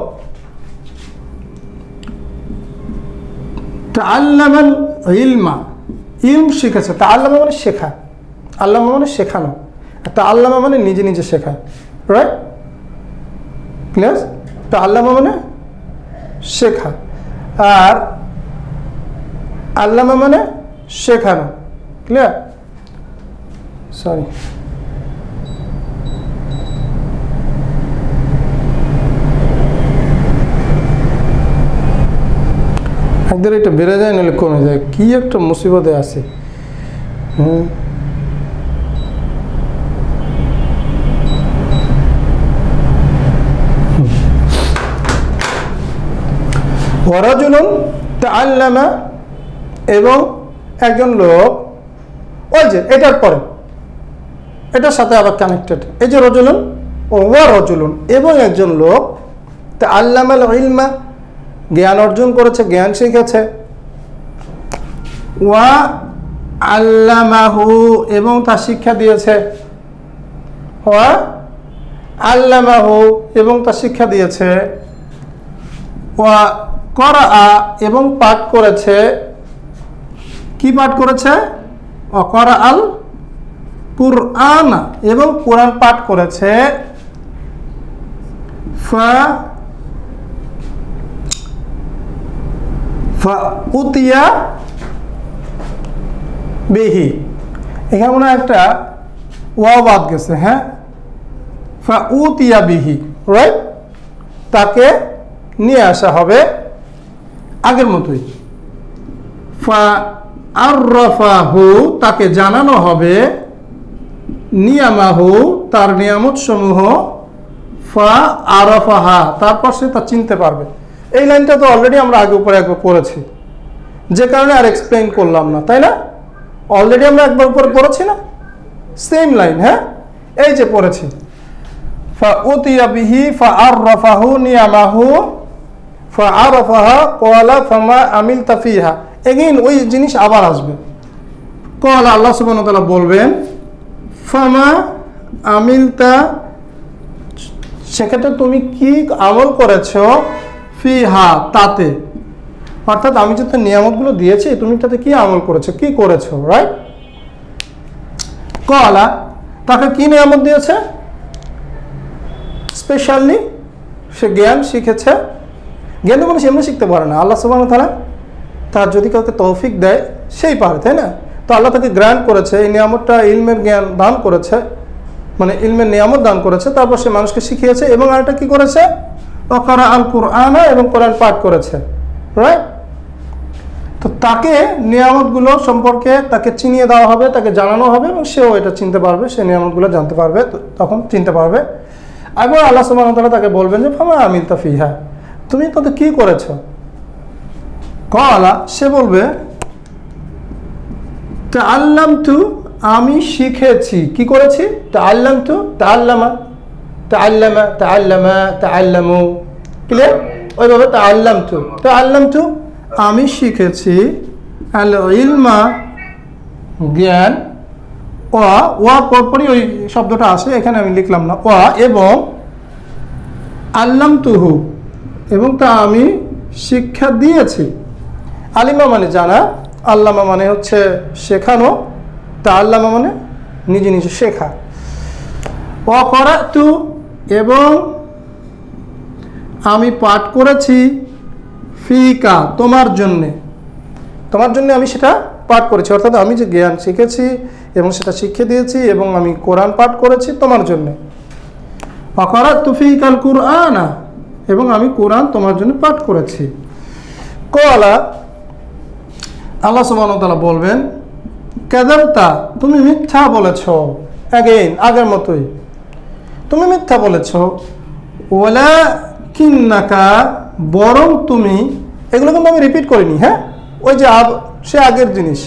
তাআল্লামাল ইলমা, ইলম শিখেছে। তাআল্লামা মানে শেখা, আল্লামা মানে শেখানো, তাআল্লামা মানে নিজে নিজে শেখা, রাইট? ক্লিয়ার? তাআল্লামা মানে শেখা, আর আল্লামা মানে শেখানো। ক্লিয়ার? সরি, একদিন এটা বেড়ে যায় নাহলে কমে যায়, কি একটা মুসিবতে আছে। ওয়ারাজুলুন তাআল্লামা, এবং একজন লোক, ওই যে এটার পরে এটার সাথে আবার কানেক্টেড, এই যে রজুলুন ওয়া রজুলুন, এবং একজন লোক তাআল্লামাল ইলমা, জ্ঞান অর্জন করেছে, জ্ঞান শিখেছে, ওয়া আল্লামাহু, এবং তা শিক্ষা দিয়েছে, ওয়া আল্লামাহু, এবং তা শিক্ষা দিয়েছে, ওয়া করা, এবং পাঠ করেছে, কি পাঠ করেছে, ওয়া করা আল কুরআন, এবং কোরআন পাঠ করেছে, উতিয়া বিহি, এখানে মনে হয় একটা ওয়া বাদ গেছে, হ্যাঁ, উতিয়া বিহি, রাইট, তাকে নিয়ে আসা হবে আগের মতোই, আররাফাহু, তাকে জানানো হবে, নিয়ামাহু, তার নিয়ামত সমূহ, আরাফাহা, তারপর সে তা চিনতে পারবে। এই লাইনটা তো অলরেডি আমরা আগে উপরে একবার পড়েছি, যে কারণে আর এক্সপ্লেইন করলাম না, তাই না? অলরেডি আমরা একবার উপরে পড়েছি না, সেম লাইন, হ্যাঁ, এই যে পড়েছি, ফাউতিয়া বিহি ফাআররাফাহু নিয়ামাহু ফাআরাফাহা ক্বালা ফামা আমিলতা ফিহা, এগেইন ওই জিনিস আবার আসবে। ক্বালা, আল্লাহ সুবহানাহু ওয়া তাআলা বলবেন, ফামা আমিলতা, সেক্ষেত্রে তুমি কি আমল করেছো, ফিহা, তাতে, অর্থাৎ আমি যে নিয়ামতগুলো দিয়েছি তুমি তাতে কি আমল করেছো, কি করেছো, রাইট? ক্বালা, তাকে কি নিয়ামত দিয়েছে? স্পেশালি সে জ্ঞান শিখেছে। জ্ঞান তো মানুষ এমনি শিখতে পারে না, আল্লাহ সুবহানাহু ওয়া তাআলা তার যদি কাউকে তৌফিক দেয় সেই পারে, তাই না? তো আল্লাহ তাকে গ্রান্ট করেছে এই নিয়ামতটা, ইলমের জ্ঞান দান করেছে, মানে ইলমের নিয়ামত দান করেছে, তারপর সে মানুষকে শিখিয়েছে, এবং আরেকটা কি করেছে, ওয়াকারা আল কুরআন, এবং কোরআন পাঠ করেছে, রাইট? তো তাকে নিয়ামতগুলো সম্পর্কে তাকে চিনিয়ে দেওয়া হবে, তাকে জানানো হবে, এবং সেও এটা চিনতে পারবে, সে নিয়ামতগুলো জানতে পারবে, তখন চিনতে পারবে। এবং আল্লাহ সুবহানাহু ওয়া তাআলা তাকে বলবেন যে ফামা আমিলতা ফিহা, তুমি তাতে কি করেছো? ক্বালা, সে বলবে তাআল্লামতু, আমি শিখেছি। কি করেছি? তাআল্লামতু, তাআল্লামা, তাআল্লামা, তাআল্লামা, তাআল্লামু, ক্লিয়ার? ওইভাবে তাআল্লামতু, তাআল্লামতু, আমি শিখেছি, আল ইলমা, জ্ঞান, ওয়া পরপরই ওই শব্দটা আসে, এখানে আমি লিখলাম না, ওয়া, এবং আল্লামতুহু, এবং তা আমি শিক্ষা দিয়েছি। আলিমা মানে জানা, আল্লামা মানে হচ্ছে শেখানো, তাআল্লামা মানে নিজে নিজে শেখা। ওয়া ক্বারাতু, এবং আমি পাঠ করেছি, ফিকা, তোমার জন্যে, তোমার জন্য আমি সেটা পাঠ করেছি, অর্থাৎ আমি যে জ্ঞান শিখেছি এবং সেটা শিখিয়ে দিয়েছি, এবং আমি কোরআন পাঠ করেছি তোমার জন্য। ওয়া ক্বারাতু ফিকাল কুরআনা, এবং আমি কোরআন তোমার জন্য পাঠ করেছি। ক্বালা, আল্লাহ সুবহানাহু ওয়া তাআলা বলবেন, কাযাবতা, তুমি মিথ্যা বলেছো, अगेन আগের মতোই তুমি মিথ্যা বলেছো। ওয়ালাকিন্নাকা, বরং তুমি, এগুলো কিন্তু আমি রিপিট করিনি, হ্যাঁ, ওই যে সে আগের জিনিস।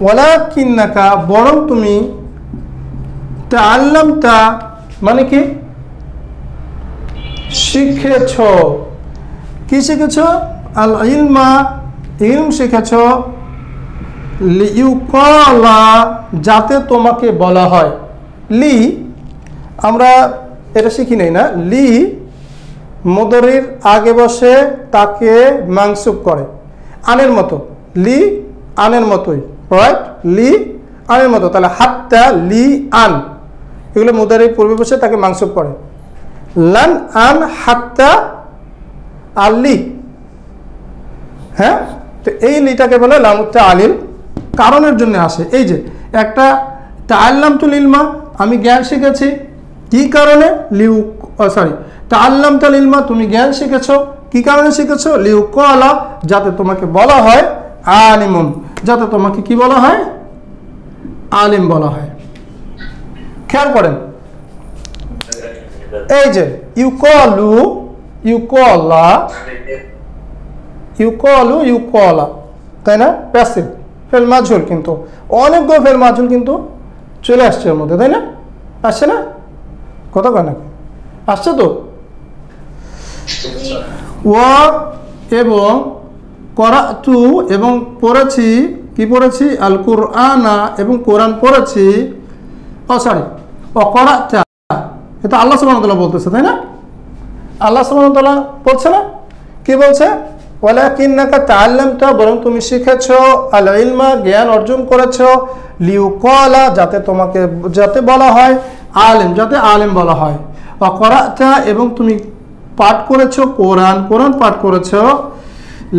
ওয়ালাকিন্নাকা, বরং তুমি, তাআল্লামতা মানে কি, শিখেছ। কি শিখেছ? আল ইলমা, ইলম শিখেছ, লিইউকালা, যাতে তোমাকে বলা হয়। লি আমরা এটা শিখি নাই না, লি মুদরির আগে বসে তাকে মানসুব করে, আনের মতো, লি আনের মতোই, রাইট? লি আনের মতো, তাহলে হাত্তা, লি আন, এগুলো মুদরির পূর্বে বসে তাকে মানসুব করে। লান আন হাত্তা আল্লি, হ্যাঁ, তো এই লিটাকে বলে লামুত্তা আলিল, কারণের জন্য আসে। এই যে একটা তাআল্লামতুল ইলমা, আমি জ্ঞান শিখেছি, কি কারণে? তাআল্লামতুল ইলমা, তুমি জ্ঞান শিখেছো, কি কারণে শিখেছো? লিউকালা, যাতে তোমাকে বলা হয় আলিমুন, যাতে তোমাকে কি বলা হয়? আলিম বলা হয়। খেয়াল করেন, এই যে ইউকলু, ইউকলা, ইউকলু, ইউকলা, তাই না? প্যাসিভ ফেল মাজহুল, কিন্তু অনেকগুলো ফেল মাজহুল কিন্তু চলে আসছে এর মধ্যে, তাই না? আসছে না? কথা কয় না? আসছে তো। ওয়া এবং করাতু এবং পড়েছি, কি পড়েছি? আল কুরআনা, এবং কোরআন পড়েছি। ও সরি, ও করাতা, এটা আল্লাহ সুবহানাহু ওয়া তাআলা বলতেছে, তাই না? আল্লাহ সুবহানাহু ওয়া তাআলা বলছে না? কি বলছে? ওয়ালাকিন্নাকা তাআল্লামতা, বরং তুমি শিখেছো, আল ইলমা, জ্ঞান অর্জন করেছো, লিউকালা, যাতে তোমাকে, যাতে বলা হয় আলিম, যাতে আলিম বলা হয়। ওয়া করাতা, এবং তুমি পাঠ করেছো কোরআন, কোরআন পাঠ করেছো,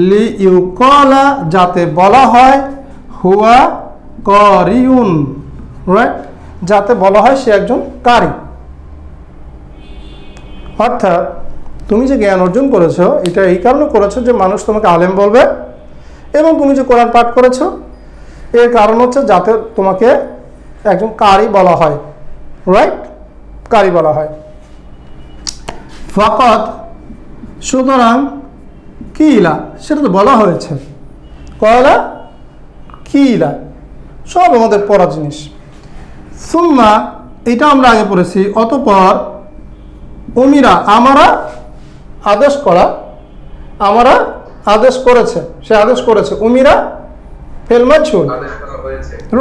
লিউকালা, যাতে বলা হয় হুয়া কারিউন, রাইট, যাতে বলা হয় সে একজন কারি। অর্থাৎ তুমি যে জ্ঞান অর্জন করেছো, এটা এই কারণে করেছো যে মানুষ তোমাকে আলেম বলবে, এবং তুমি যে কোরআন পাঠ করেছো এর কারণ হচ্ছে যাতে তোমাকে একজন কারি বলা হয়, রাইট, কারি বলা হয়। ফাকাত, সুতরাং, কিলা, সেটা তো বলা হয়েছে, কয়লা কিলা, সব আমাদের পড়া জিনিস। সুম্মা, এটা আমরা আগে পড়েছি। অতঃপর উমিরা, আমারা আদেশ করা, আমারা আদেশ করেছে, সে আদেশ করেছে। উমিরা ফেল মাজহুল,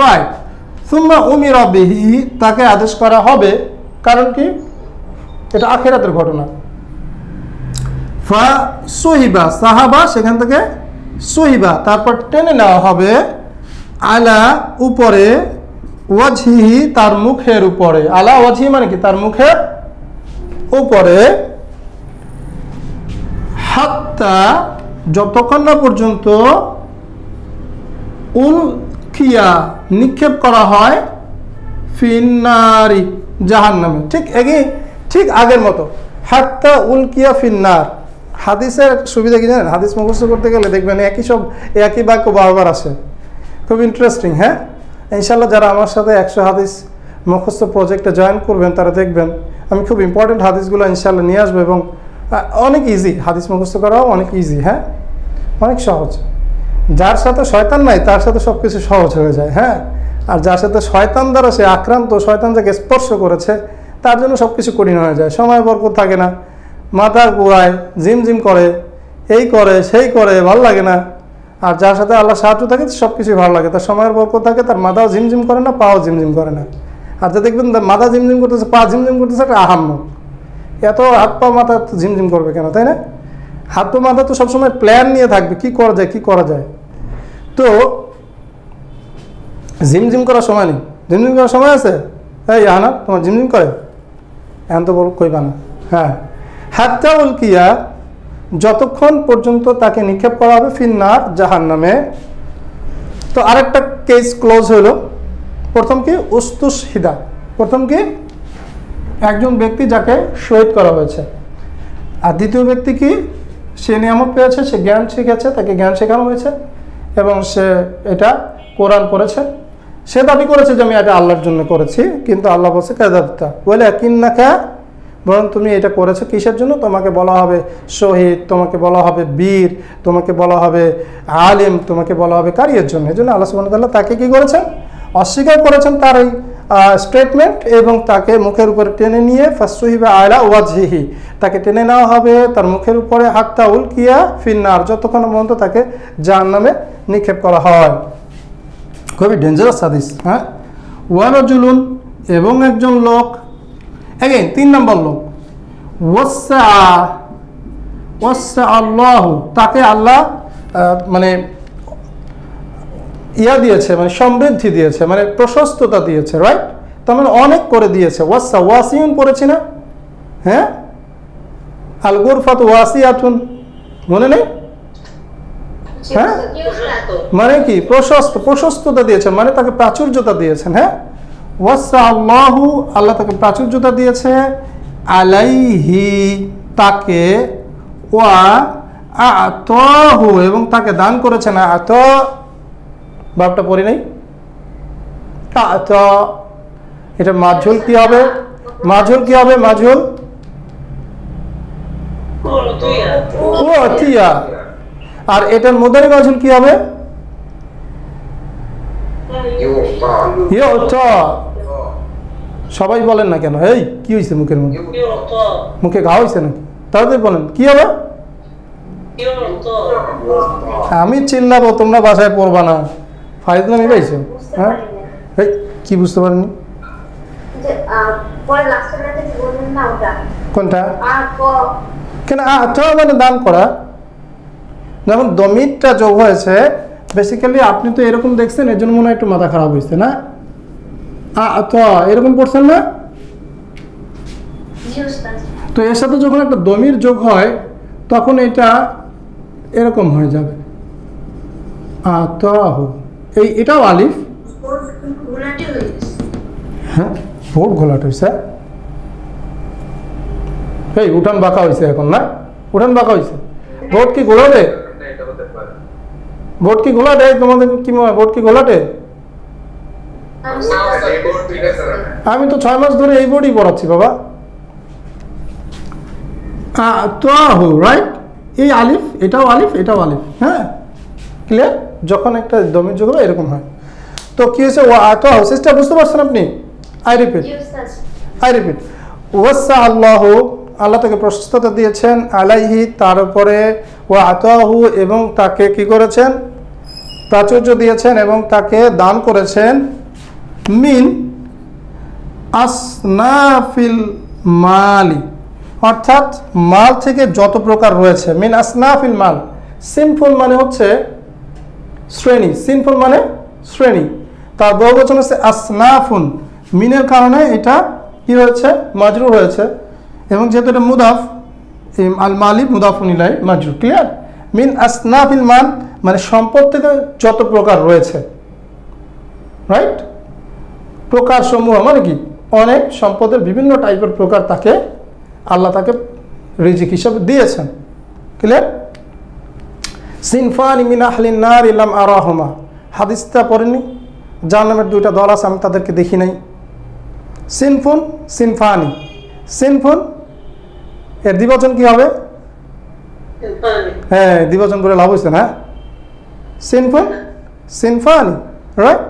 রাইট। সুম্মা উমিরা বিহি, তাকে আদেশ করা হবে, কারণ কি? এটা আখিরাতের ঘটনা। ফা সুহিবা, সাহাবা, সেখান থেকে সুহিবা, তারপর টেনে নেওয়া হবে, আলা, উপরে, ওয়াজহিহি, তার মুখের উপরে। আলা ওয়াজহি মানে কি? তার মুখের উপরে। হাত্তা, যতক্ষণ না পর্যন্ত, উলকিয়া, নিক্ষেপ করা হয়, ফিন্নারি, জাহান্নামে। ঠিক আগের মতো, হাত্তা উলকিয়া ফিন্নার। হাদিসের সুবিধা কি জানেন? হাদিস মুখস্থ করতে গেলে দেখবেন একই বাক্য বারবার আসে, খুব ইন্টারেস্টিং। হ্যাঁ, ইনশাল্লাহ যারা আমার সাথে 100 হাদিস মুখস্থ প্রজেক্টে জয়েন করবেন তারা দেখবেন আমি খুব ইম্পর্টেন্ট হাদিসগুলো ইনশাল্লাহ নিয়ে আসবো, এবং অনেক ইজি, হাদিস মুখস্থ করাও অনেক ইজি। হ্যাঁ, অনেক সহজ। যার সাথে শয়তান নাই তার সাথে সব কিছু সহজ হয়ে যায়। হ্যাঁ, আর যার সাথে শয়তান দ্বারা সে আক্রান্ত, শয়তান যাকে স্পর্শ করেছে, তার জন্য সব কিছু কঠিন হয়ে যায়। সময় বরকত থাকে না, মাথা ঘুরায়, জিমজিম করে, এই করে সেই করে, ভালো লাগে না। আর যার সাথে আল্লাহ সাহায্য থাকে সব কিছুই ভালো লাগে, তার সময়ের বরকত থাকে, তার মাথাও ঝিমঝিম করে না, পাও ঝিমঝিম করে না। আর যা দেখবেন মাথা ঝিমঝিম করতেছে, পা ঝিমঝিম করতেছে, একটা আহাম্মক। এত হাত পা মাথা ঝিমঝিম করবে কেন, তাই না? হাত পা মাথা তো সবসময় প্ল্যান নিয়ে থাকবে, কি করা যায়, কি করা যায়। তো ঝিমঝিম করার সময় নেই। ঝিমঝিম করার সময় আছে? এই আনা, তোমার ঝিমঝিম করে? এখন তো বল কইবা না। হ্যাঁ, হাত্তা উলকিয়া, যতক্ষণ পর্যন্ত তাকে নিক্ষেপ করা হবে, ফিন্নার, জাহান্নামে। তো আরেকটা কেস ক্লোজ হইল। প্রথম কি? উস্তুশহিদা, প্রথম কি? একজন ব্যক্তি যাকে শহীদ করা হয়েছে। আর দ্বিতীয় ব্যক্তি কি? সে নিয়ামত পেয়েছে, সে জ্ঞান শিখেছে, তাকে জ্ঞান শেখানো হয়েছে, এবং সে এটা কোরআন পড়েছে। সে দাবি করেছে যে আমি এটা আল্লাহর জন্য করেছি, কিন্তু আল্লাহ বলছে কাযাবতা ওয়ালাকিন্নাকা, বরং তুমি এটা করেছো কিসের জন্য? তোমাকে বলা হবে শহীদ, তোমাকে বলা হবে বীর, তোমাকে বলা হবে আলিম, তোমাকে বলা হবে কারিয়ের জন্য। এই জন্য আল্লাহ সুবহানাহু ওয়া তাআলা তাকে কি করেছেন? অস্বীকার করেছেন তার এই স্টেটমেন্ট, এবং তাকে মুখের উপরে টেনে নিয়ে ফাসুহিবা আলা ওয়াজহিহি, তাকে টেনে নেওয়া হবে তার মুখের উপরে, হাত্তা উলকিয়া ফিন্নার, যতক্ষণ পর্যন্ত তাকে জাহান্নামে নিক্ষেপ করা হয়। খুবই ডেঞ্জারাস হাদিস। হ্যাঁ, ওয়ারাজুলুন, এবং একজন লোক, এগেইন 3 নম্বর লোক, ওয়াসা আল্লাহু, তাকে আল্লাহ মানে ইয়া দিয়েছে, মানে সমৃদ্ধি দিয়েছে, মানে প্রশস্ততা দিয়েছে, রাইট? তার মানে অনেক করে দিয়েছে। ওয়াসা, ওয়াসিউন পড়েছি না? হ্যাঁ, আল গুরফাত ওয়াসিয়াতুন, মনে নেই? হ্যাঁ, মানে কি? প্রশস্ততা দিয়েছেন, মানে তাকে প্রাচুর্যতা দিয়েছেন। হ্যাঁ, ওয়াসা আল্লাহু, আল্লাহ তাকে প্রাচুর্যতা দিয়েছে, আলাইহি, তাকে, ওয়া আ'তাহু এবং তাকে দান করেছেন। আ'তা ভাবটা পড়ি নাই, আ'তা এটা মাজহুল কি হবে? মাজহুল কি হবে? মাজহুল উতিয়া। আর এটার মুদারি মাজহুল কি হবে? ইউতা। সবাই বলেন না কেন? এই কি হয়েছে মুখের মধ্যে? মুখে ঘা হয়েছে নাকি? তাহলে বলেন কি হবে? আমি চিল্লাবো, তোমরা বাসায় পড়বা না। ফাইজলামি পাইছো? হ্যাঁ, এই কি বুঝতে পারেননি? কোনটা? কেন আ'তা মানে দান করা। যেমন দমিরটা যোগ হয়েছে, বেসিক্যালি আপনি তো এরকম দেখছেন, এর জন্য মনে হয় একটু মাথা খারাপ হয়েছে না? আ'তা এরকম পড়ছেন না? তো এর সাথে যখন একটা দমির যোগ হয় তখন এটা এরকম হয়ে যাবে, আ'তাহু। এটাও আলিফ। হ্যাঁ, বোর্ড ঘোলাট হয়েছে। এই উঠান বাঁকা হয়েছে এখন না? উঠান বাঁকা হয়েছে। বোর্ড কি ঘোলাটে? বোর্ড কি ঘোলাটে? তোমাদের কি মনে হয় বোর্ড কি ঘোলাটে? আমি তো 6 মাস ধরে এই বোর্ডই পড়াচ্ছি বাবা। আ'তাহু, রাইট? এই আলিফ, এটাও আলিফ, এটাও আলিফ। হ্যাঁ, ক্লিয়ার? যখন একটা দমির যোগ হবে এরকম হয়। তো কি হয়েছে? ওয়া আ'তাহু, সিস্টার বুঝতে পারছেন আপনি? আই রিপিট ওয়াসা আল্লাহু, আল্লাহ তাকে প্রশস্ততা দিয়েছেন, আলাইহি তার উপরে, ওয়া আ'তাহু এবং তাকে কি করেছেন? প্রাচুর্য দিয়েছেন এবং তাকে দান করেছেন, মিন আসনাফিল মালি, অর্থাৎ মাল থেকে যত প্রকার রয়েছে। মিন আসনাফিল মাল, সিনফুল মানে হচ্ছে শ্রেণী, সিনফুল মানে শ্রেণী, তার বহুবচন হচ্ছে আসনাফুন। মিনের কারণে এটা কি হয়েছে? মাজরুর হয়েছে, এবং যেহেতু এটা মুদাফ, আল মালি মুদাফুন ইলাইহি মাজরুর। ক্লিয়ার? মিন আসনাফিল মাল মানে সম্পদ থেকে যত প্রকার রয়েছে, রাইট? প্রকার সমূহ মানে কি? অনেক সম্পদের বিভিন্ন টাইপের প্রকার তাকে আল্লাহ তাকে রিজিক হিসাবে দিয়েছেন। ক্লিয়ার? সিনফানি মিন আহলিন নার ইলাম আরাহুমা, হাদিসটা পড়েননি? জাহান্নামের 2টা দল আছে, আমি তাদেরকে দেখি নাই। সিনফুন, সিনফানি। সিনফুন এর দ্বিবচন কি হবে? হ্যাঁ, দ্বিবচন করে লাভ হয়েছে না? সিনফুন, সিনফানি, রাইট?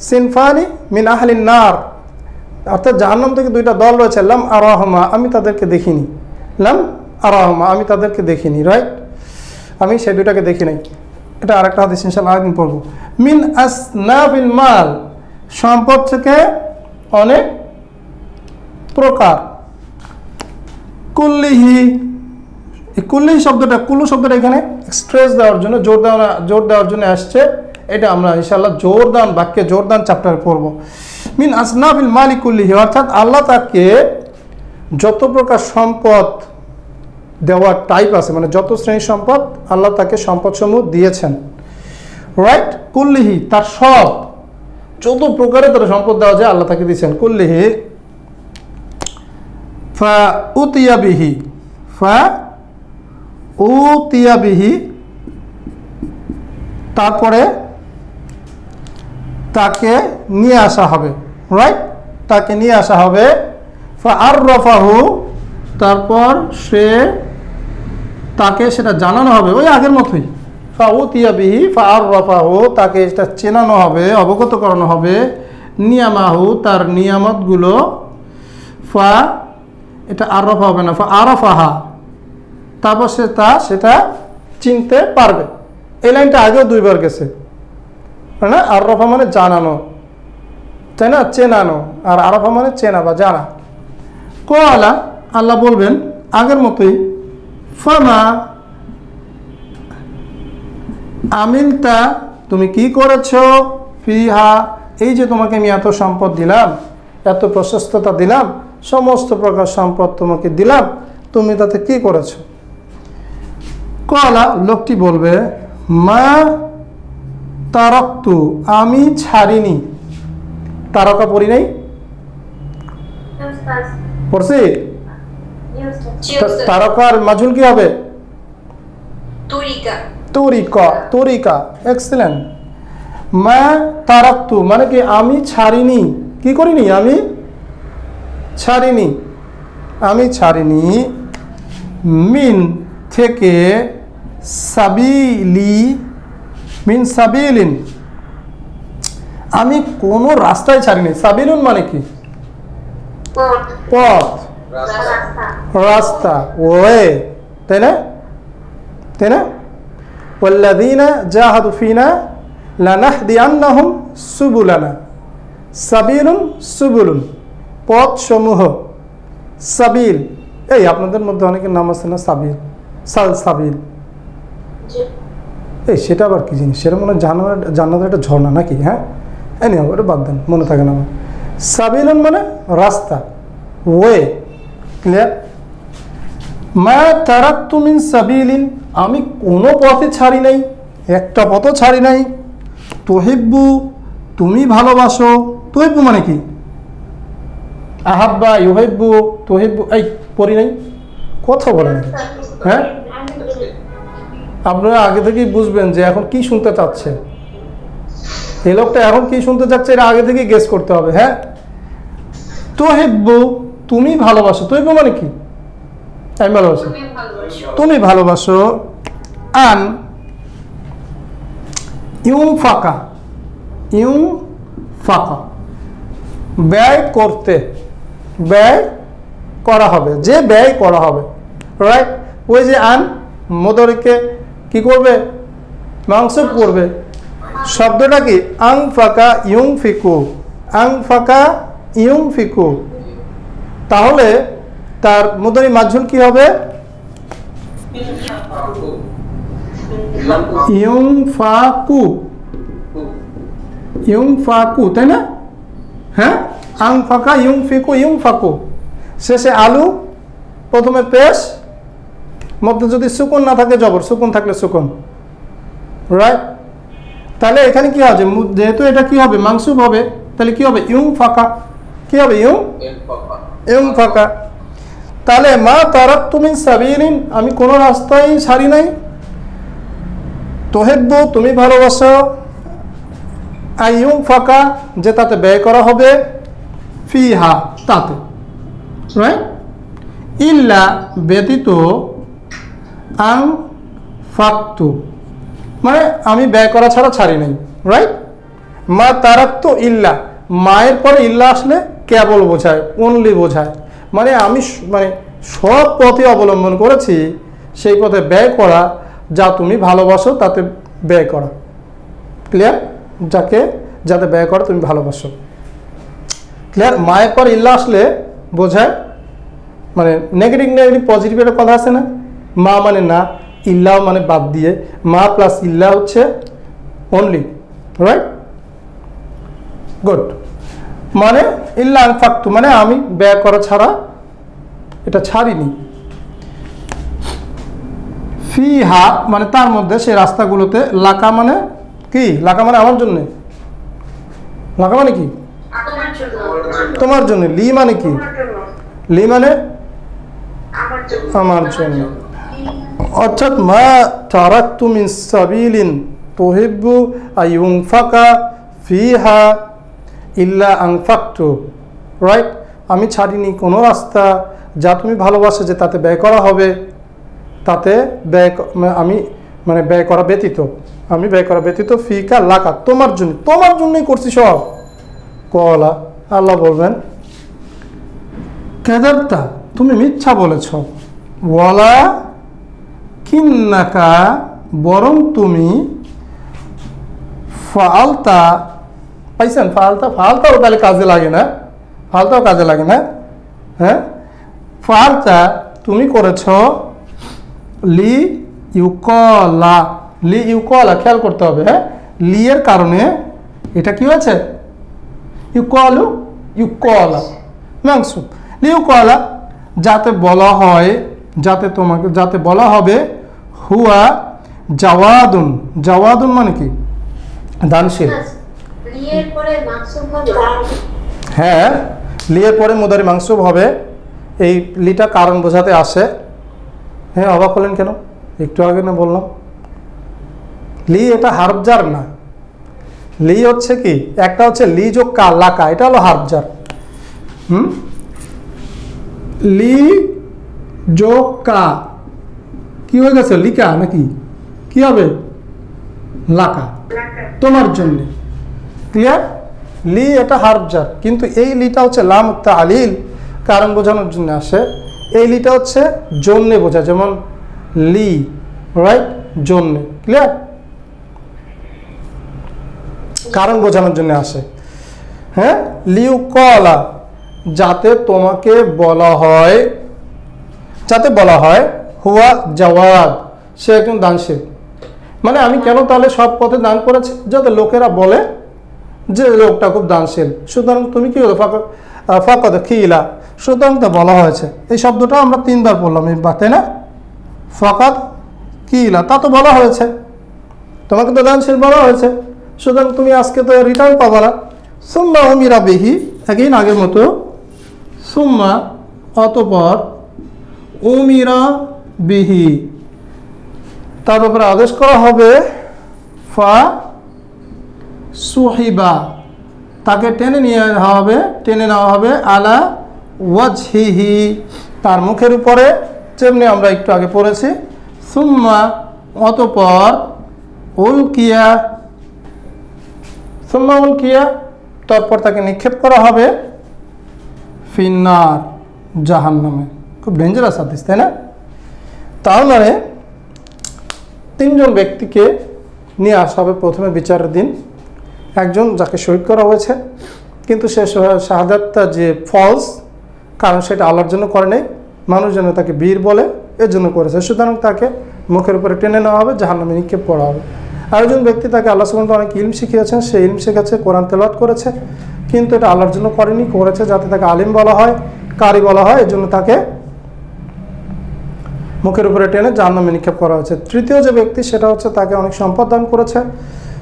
সিনফানি মিন আহলিন নার, অর্থাৎ জাহান্নাম থেকে 2টা দল রয়েছে। লাম আরাহুমা, আমি তাদেরকে দেখিনি। লাম আরাহুমা, আমি তাদেরকে দেখিনি, রাইট? আমি সেই 2টাকে দেখি নাই। এটা আরেকটা হাদিস ইনশাআল্লাহ আরেকদিন পড়ব। মিন আসনাফিল মাল, সম্পদ থেকে অনেক প্রকার। কুল্লিহি, এই কুল্লিহি শব্দটা, কুল্লু শব্দটা এখানে স্ট্রেস দেওয়ার জন্য, জোর দেওয়ার জন্য আসছে। এটা আমরা ইনশাআল্লাহ জোরদান বাক্যে, জোরদান চ্যাপ্টার পড়ব। মিন আসনাফিল মালি কুল্লিহি, অর্থাৎ আল্লাহ তাকে যত প্রকার সম্পদ দেওয়ার টাইপ আছে, মানে যত শ্রেণীর সম্পদ আল্লাহ তাকে সম্পদসমূহ দিয়েছেন, রাইট? কুল্লিহি তার সব, যত প্রকারে তার সম্পদ দেওয়া যায় আল্লাহ তাকে দিয়েছেন। কুল্লিহি ফা উতিয়া বিহি, ফা উতিয়া বিহি, তারপরে তাকে নিয়ে আসা হবে, রাইট? তাকে নিয়ে আসা হবে। ফা আররাফাহু, তারপর সে তাকে সেটা জানানো হবে, ওই আগের মতোই। ফা উতিয়া বিহি ফা আররাফাহু, তাকে এটা চেনানো হবে, অবগত করানো হবে। নিয়ামাহু, তার নিয়ামতগুলো। ফা, এটা আররাফা হবে না, ফা আরাফাহা, তারপর সেটা চিনতে পারবে। এই লাইনটা আগেও 2বার গেছে না? আররাফা মানে জানানো, তাই না? চেনানো। আর আরাফা মানে চেনা বা জানা। কোয়ালা, আল্লাহ বলবেন আগের মতোই, ফামা আমিলতা, তুমি কি করেছো, ফিহা, এই যে তোমাকে আমি এত সম্পদ দিলাম, এত প্রশস্ততা দিলাম, সমস্ত প্রকার সম্পদ তোমাকে দিলাম, তুমি তাতে কি করেছো? কলা, লোকটি বলবে, মা তারাক্তু, আমি ছাড়িনি। তারকা পড়ি নাই? পড়ছি? তারকার মাজহুল কি হবে? তরিকা তরিকা তরিকা এক্সেলেন্ট। মা তারাক্তু মানে কি আমি ছাড়িনি, কি করিনি, আমি ছাড়িনি, আমি ছাড়িনি। মিন থেকে, সাবিলি মিন সাবিলিন আমি কোনো রাস্তায় ছাড়িনি। সাবিলুন মানে কি পথ পথ, রাস্তা রাস্তা, ওয়ে, তাই না, তাই না। ওয়াল্লাযীনা জাহাদু ফিনা লানাহদিয়ান্নাহুম সুবুলানা। সাবিলুন সুবুলুন পথ সমূহ, সাবিল। এই আপনাদের মধ্যে অনেকের নাম আছে না সাবিল, সাবিল, যে এই সেটা আবার কি জিনিস, সেটা মনে হয় জান্নাতের একটা ঝর্ণা নাকি? হ্যাঁ, এনে ওটা বাদ দেন, মনে থাকে না আমার। সাবিলুন মানে রাস্তা, ওয়ে, ক্লিয়ার। মা তারাক্তু মিন সাবিলিন আমি কোনো পথে ছাড়ি নাই, একটা পথও ছাড়ি নাই। তুহিব্বু তুমি ভালোবাসো, তুহিব্বু মানে কি আহাব্বা, ইউহিব্বু, তুহিব্বু, এই পড়ি নাই, কথা বলে নাকি? হ্যাঁ, আপনারা আগে থেকেই বুঝবেন যে এখন কি শুনতে চাচ্ছে এই লোকটা, এখন কি শুনতে চাচ্ছে এটা আগে থেকেই গেস করতে হবে। হ্যাঁ, তুহিব্বু তুমি ভালোবাসো, তুহিব্বু মানে কি আমি ভালোবাসি, তুমি ভালোবাসো। আন ইউনফাকা, ইউনফাকা ব্যয় করতে, ব্যয় করা হবে, যে ব্যয় করা হবে, রাইট। ওই যে আন মোদরিকে কি করবে, মাংসুব করবে। শব্দটা কি আং ফাকা ইউং ফিকু, আং ফাকা ইউং ফিকু। তাহলে তার মুদরি মাজহুল কি হবে, ইউং ফাকু, ইউং ফাকু, তাই না? হ্যাঁ, আং ফাকা ইউং ফিকু, ইউং ফাকু। শেষে আলু, প্রথমে পেশ, মধ্যে যদি সুকুন না থাকে জবর, সুকুন থাকলে সুকুন, রাইট। তাহলে এখানে কি হবে, যেহেতু এটা কি হবে মাংসুব হবে, তাহলে কি হবে ইউং ফাকা, কি হবে ইউং ফাকা। তাহলে মা তারাক্তু মিন সাবিলিন আমি কোনো রাস্তায় ছাড়ি নাই। তুহিব্বু তুমি ভালোবাসো, আইয়ুং ফাকা যে তাতে ব্যয় করা হবে, ফিহা তাতে, রাইট। ইল্লা ব্যতীত, আং ফাক্তু মানে আমি ব্যয় করা ছাড়া ছাড়ি নাই, রাইট। মা তারাক্তু ইল্লা, মায়ের পরে ইল্লা আসলে কেবল বোঝায়, অনলি বোঝায়, মানে আমি মানে সব পথে অবলম্বন করেছি, সেই পথে ব্যয় করা যা তুমি ভালোবাসো তাতে ব্যয় করা, ক্লিয়ার। যাতে ব্যয় করা তুমি ভালোবাসো, ক্লিয়ার। মায়ের পর ইল্লা আসলে বোঝায় মানে নেগেটিভ পজিটিভ একটা কথা আছে না, মা মানে না, ইল্লাও মানে বাদ দিয়ে, মা প্লাস ইল্লা হচ্ছে অনলি, রাইট, গুড। মানে ইল্লা আং ফাক্তু মানে আমি ব্যয় করা ছাড়া এটা ছাড়িনি। ফিহা মানে তার মধ্যে, সেই রাস্তাগুলোতে, লাকা মানে কি, লাকা মানে আমার জন্য, লাকা মানে কি তোমার জন্য, লি মানে কি, লি মানে আমার জন্য। অর্থাৎ মা তারাক্তু মিন সাবিলিন তুহিব্বু আইয়ুনফাকা ফিহা ইল্লা আনফাকতু, রাইট। আমি ছাড়িনি কোনো রাস্তা যা তুমি ভালোবাসো যে তাতে ব্যয় করা হবে, তাতে ব্যয় আমি মানে ব্যয় করা ব্যতীত, আমি ব্যয় করা ব্যতীত, ফিকা লাকা তোমার জন্য, তোমার জন্যই করছি সব। কলা আল্লাহ বলবেন কাযাবতা তুমি মিথ্যা বলেছ, ওয়ালা কিন্নাকা বরং তুমি, ফালতা পাইছেন, ফালতাও তাহলে কাজে লাগে না, ফালতাও কাজে লাগে না। হ্যাঁ, ফালতা তুমি করেছ, লি ইউকলা, লি ইউকলা খেয়াল করতে হবে। হ্যাঁ, লি এর কারণে এটা কি হয়েছে, ইউকলু, ইউকলা মাংসুব, লি ইউকলা যাতে বলা হয়, যাতে বলা হবে, হুয়া জাওয়াদুন, জাওয়াদুন মানে কি দানশীল। হ্যাঁ, লিয়ের পরে মুদারি মাংসুব হবে, এই লিটা কারণ বোঝাতে আসে। হ্যাঁ, অবাক হলেন কেন, একটু আগে না বললাম। লি এটা হারফজার না, লি হচ্ছে কি, একটা হচ্ছে লি যোগ কা, লাকা, এটা হলো হারফজার। লি যোগ কা কি হয়ে গেছে, লিকা নাকি কি হবে, লাকা, তোমার জন্য। ক্লিয়ার? লি এটা হারফজার, কিন্তু এই লিটা হচ্ছে লাম তালিল, কারণ বোঝানোর জন্য আসে। এই লিটা হচ্ছে জন্যে বোঝা, যেমন লি, রাইট, জন্যে। ক্লিয়ার? কারণ বোঝানোর জন্য আসে। হ্যাঁ, লিউ কলা, যাতে তোমাকে বলা হয়, যাতে বলা হয় হুয়া জাওয়াদ, সে একজন দানশীল। মানে আমি কেন তাহলে সব পথে দান করেছি, যাতে লোকেরা বলে যে লোকটা খুব দানশীল। সুতরাং তুমি কি হলো, ফাকাদ খিলা, সুতরাং তা বলা হয়েছে। এই শব্দটা আমরা 3 বার বললাম এই বাতে না, ফাকাদ কিলা, তা তো বলা হয়েছে, তোমাকে তো দানশীল বলা হয়েছে, সুতরাং তুমি আজকে তো রিটার্ন পাবা না। সুম্মা উমিরা বিহি, একদিন আগের মতো, সুম্মা অতঃপর, উমিরা বিহি তার ব্যাপারে আদেশ করা হবে, ফা সুহিবা, তাকে টেনে নেওয়া হবে, আলা ওয়াজহিহি, তার মুখের উপরে, যেমনি আমরা একটু আগে পড়েছি। সুম্মা অতঃপর, উলকিয়া, সুম্মা উলকিয়া, তারপর তাকে নিক্ষেপ করা হবে, ফিন্নার, জাহান্নামে। খুব ডেঞ্জারাস হাদিস, তাই না? তার মানে 3 জন ব্যক্তিকে নিয়ে আসা হবে প্রথমে বিচারের দিন। একজন যাকে শহীদ করা হয়েছে, কিন্তু সে শাহাদাতটা যে ফলস, কারণ সেটা আল্লাহর জন্য করে নাই, মানুষ যেন তাকে বীর বলে এর জন্য করেছে, সুতরাং তাকে মুখের উপরে টেনে নেওয়া হবে, জাহান্নামে নিক্ষেপ করা হবে। আরেকজন ব্যক্তি, তাকে আল্লাহ সুবহানাহু ওয়া তাআলা অনেক ইলম শিখিয়েছেন, সে ইলম শিখেছে, কোরআন তেলাওয়াত করেছে, কিন্তু এটা আল্লাহর জন্য করেনি, করেছে যাতে তাকে আলিম বলা হয়, কারি বলা হয়, এর জন্য তাকে মুখের উপরে টেনে জাহান্নামে নিক্ষেপ করা হয়েছে। তৃতীয় যে ব্যক্তি, সেটা হচ্ছে তাকে অনেক সম্পদ দান করেছে,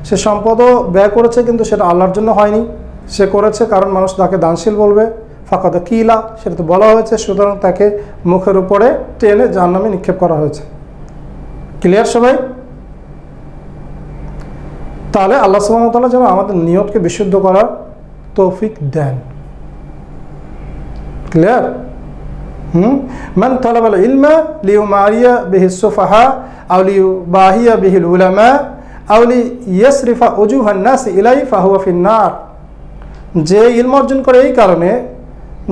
সে সম্পদও ব্যয় করেছে, কিন্তু সেটা আল্লাহর জন্য হয়নি, সে করেছে কারণ মানুষ তাকে দানশীল বলবে, ফাকাদ কিলা, সেটা তো বলা হয়েছে, সুতরাং তাকে মুখের উপরে টেনে জাহান্নামে নিক্ষেপ করা হয়েছে। ক্লিয়ার সবাই? তাহলে আল্লাহ সুবহানাহু ওয়া তাআলা যেন আমাদের নিয়তকে বিশুদ্ধ করার তৌফিক দেন। ক্লিয়ার? মান তালাবাল ইলমা লিউমারিয়া বিহিস সুফাহা আও লিউবাহিয়া বিহিল উলামা আও লিয়াসরিফা উজুহান নাস ইলাইহি ফাহুয়া ফিন্নার, যে ইলম অর্জন করে এই কারণে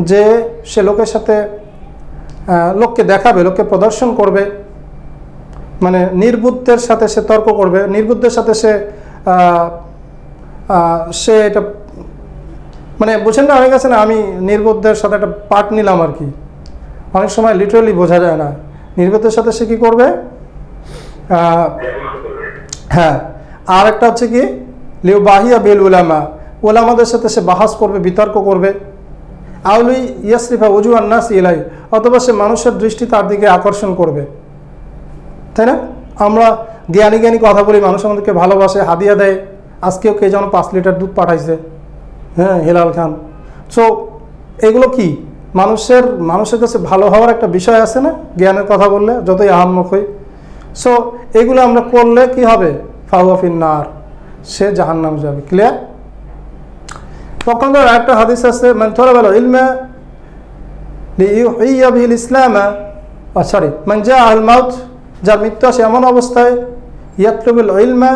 যে সে লোকের সাথে লোককে দেখাবে, লোককে প্রদর্শন করবে, মানে নির্বুদ্ধের সাথে সে তর্ক করবে, নির্বুদ্ধের সাথে সে এটা, মানে বুঝেন না, অনেক আছে না, আমি নির্বুদ্ধের সাথে একটা পার্ট নিলাম আর কি, অনেক সময় লিটারালি বোঝা যায় না। নির্বুদ্ধের সাথে সে কী করবে, হ্যাঁ, আর একটা হচ্ছে কি, লিউ বাহিয়া বিল উলামা, ওলামাদের সাথে সে বাহাস করবে, বিতর্ক করবে, আউলি ইয়াসরিফা উজুহান নাস ইলাই, অথবা সে মানুষের দৃষ্টি তার দিকে আকর্ষণ করবে, তাই না? আমরা জ্ঞানী জ্ঞানী কথা বলি, মানুষ আমাদেরকে ভালোবাসে, হাদিয়া দেয়। আজকেও কে যেন 5 লিটার দুধ পাঠাইছে, হ্যাঁ, হেলাল খান। সো এগুলো কি মানুষের কাছে ভালো হওয়ার একটা বিষয় আছে না, জ্ঞানের কথা বললে যতই আহাম্মক হই। সো এগুলো আমরা করলে কি হবে, ফাহুয়া ফিন্নার, সে জাহান্নামে যাবে। ক্লিয়ার? তখন ধর একটা হাদিস আছে, মান তালাবাল ইলমা লিইউহিয়া বিহিল ইসলামা, সরি, মান জাআল মাউত, যার মৃত্যু আসে এমন অবস্থায়, ইয়াতলুবুল ইলমা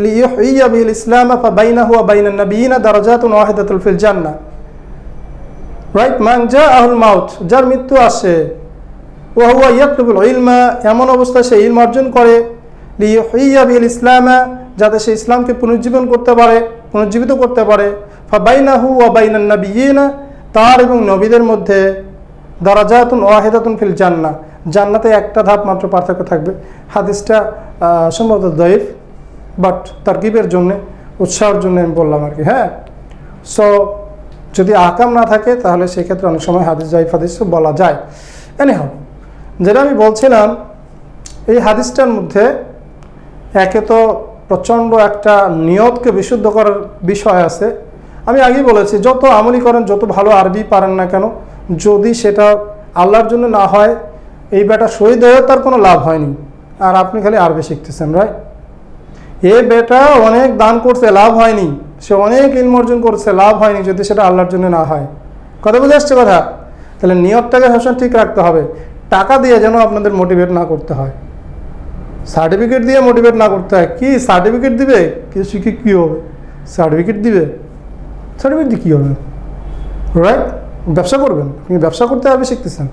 লিইউহিয়া বিহিল ইসলামা ফাবাইনাহু ওয়া বাইনান নাবিয়িনা দারাজাতুন ওয়াহিদাতুন ফিল জান্নাহ, রাইট? মান জাআল মাউত, যার মৃত্যু আসে, ওয়া হুয়া ইয়াতলুবুল ইলমা, এমন অবস্থায় সে ইলম অর্জন করে, লিইউহিয়া বিহিল ইসলামা, যাতে সে ইসলামকে পুনর্জীবিত করতে পারে, ফাবাইনাহু ওয়া বাইনান নাবিয়িনা, তার এবং নবীদের মধ্যে, দারাজাতুন ওয়াহিদাতুন ফিল জান্নাহ, জান্নাতে একটা ধাপ মাত্র পার্থক্য থাকবে। হাদিসটা সম্ভবত দাইফ, বাট তারগিবের জন্য, উৎসাহের জন্য আমি বললাম আর কি। হ্যাঁ, সো যদি আহকাম না থাকে তাহলে সেক্ষেত্রে অনেক সময় হাদিস দাইফ হাদিস বলা যায়। এনিহাউ, যেটা আমি বলছিলাম, এই হাদিসটার মধ্যে একে তো প্রচণ্ড একটা নিয়তকে বিশুদ্ধ করার বিষয় আছে। আমি আগেই বলেছি, যত আমলি করেন, যত ভালো আরবি পারেন না কেন, যদি সেটা আল্লাহর জন্য না হয়, এই বেটা শহীদ হয়ে তার কোনো লাভ হয়নি, আর আপনি খালি আরবি শিখতেছেন, রাইট? এ বেটা অনেক দান করছে, লাভ হয়নি, সে অনেক ইলম অর্জন করছে, লাভ হয়নি যদি সেটা আল্লাহর জন্য না হয়। কথা বুঝে আসছে কথা? তাহলে নিয়তটাকে সবসময় ঠিক রাখতে হবে। টাকা দিয়ে যেন আপনাদের মোটিভেট না করতে হয়, সার্টিফিকেট দিয়ে মোটিভেট না করতে হয়। কি সার্টিফিকেট দিবে? কি শিখে কী হবে? সার্টিফিকেট দিবে, সার্টিফিকেট দিয়ে কী হবে? রাইট? ব্যবসা করবেন, আপনি ব্যবসা করতে হবে শিখতেছেন।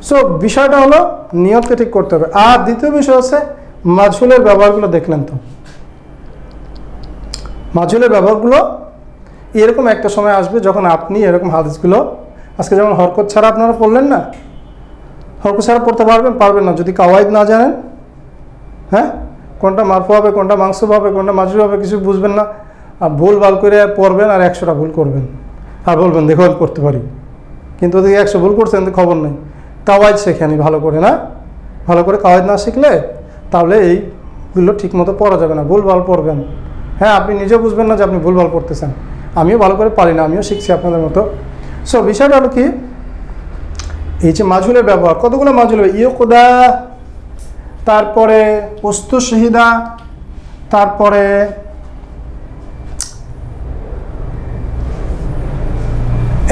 সো বিষয়টা হলো নিয়তকে ঠিক করতে হবে। আর দ্বিতীয় বিষয় হচ্ছে মাঝহুলের ব্যবহারগুলো দেখলেন তো, মাঝহুলের ব্যবহারগুলো এরকম একটা সময় আসবে যখন আপনি এরকম হাদিসগুলো, আজকে যেমন হরকত ছাড়া আপনারা পড়লেন না, হরকত ছাড়া পড়তে পারবেন না যদি কাওয়াইদ না জানেন। হ্যাঁ, কোনটা মারফু হবে, কোনটা মাংসুব হবে, কোনটা মাজরুর হবে, কিছু বুঝবেন না, আর ভুল ভাল করে পড়বেন আর 100টা ভুল করবেন, আর বলবেন দেখো আমি করতে পারি, কিন্তু ওদিকে 100 ভুল করছেন তো খবর নেই। কাওয়াইদ শেখেনি ভালো করে, না ভালো করে কাওয়াইদ না শিখলে তাহলে এইগুলো ঠিক মতো পড়া যাবে না, ভুল ভাল পড়বেন। হ্যাঁ, আপনি নিজেও বুঝবেন না যে আপনি ভুল ভাল পড়তেছেন। আমিও ভালো করে পারি না, আমিও শিখছি আপনাদের মতো। সো বিষয়টা হলো কি, এই যে মাঝহুলের ব্যবহার, কতগুলো মাঝহুল হবে, ইয়কুদা, তারপরে উস্তুশহিদা, তারপরে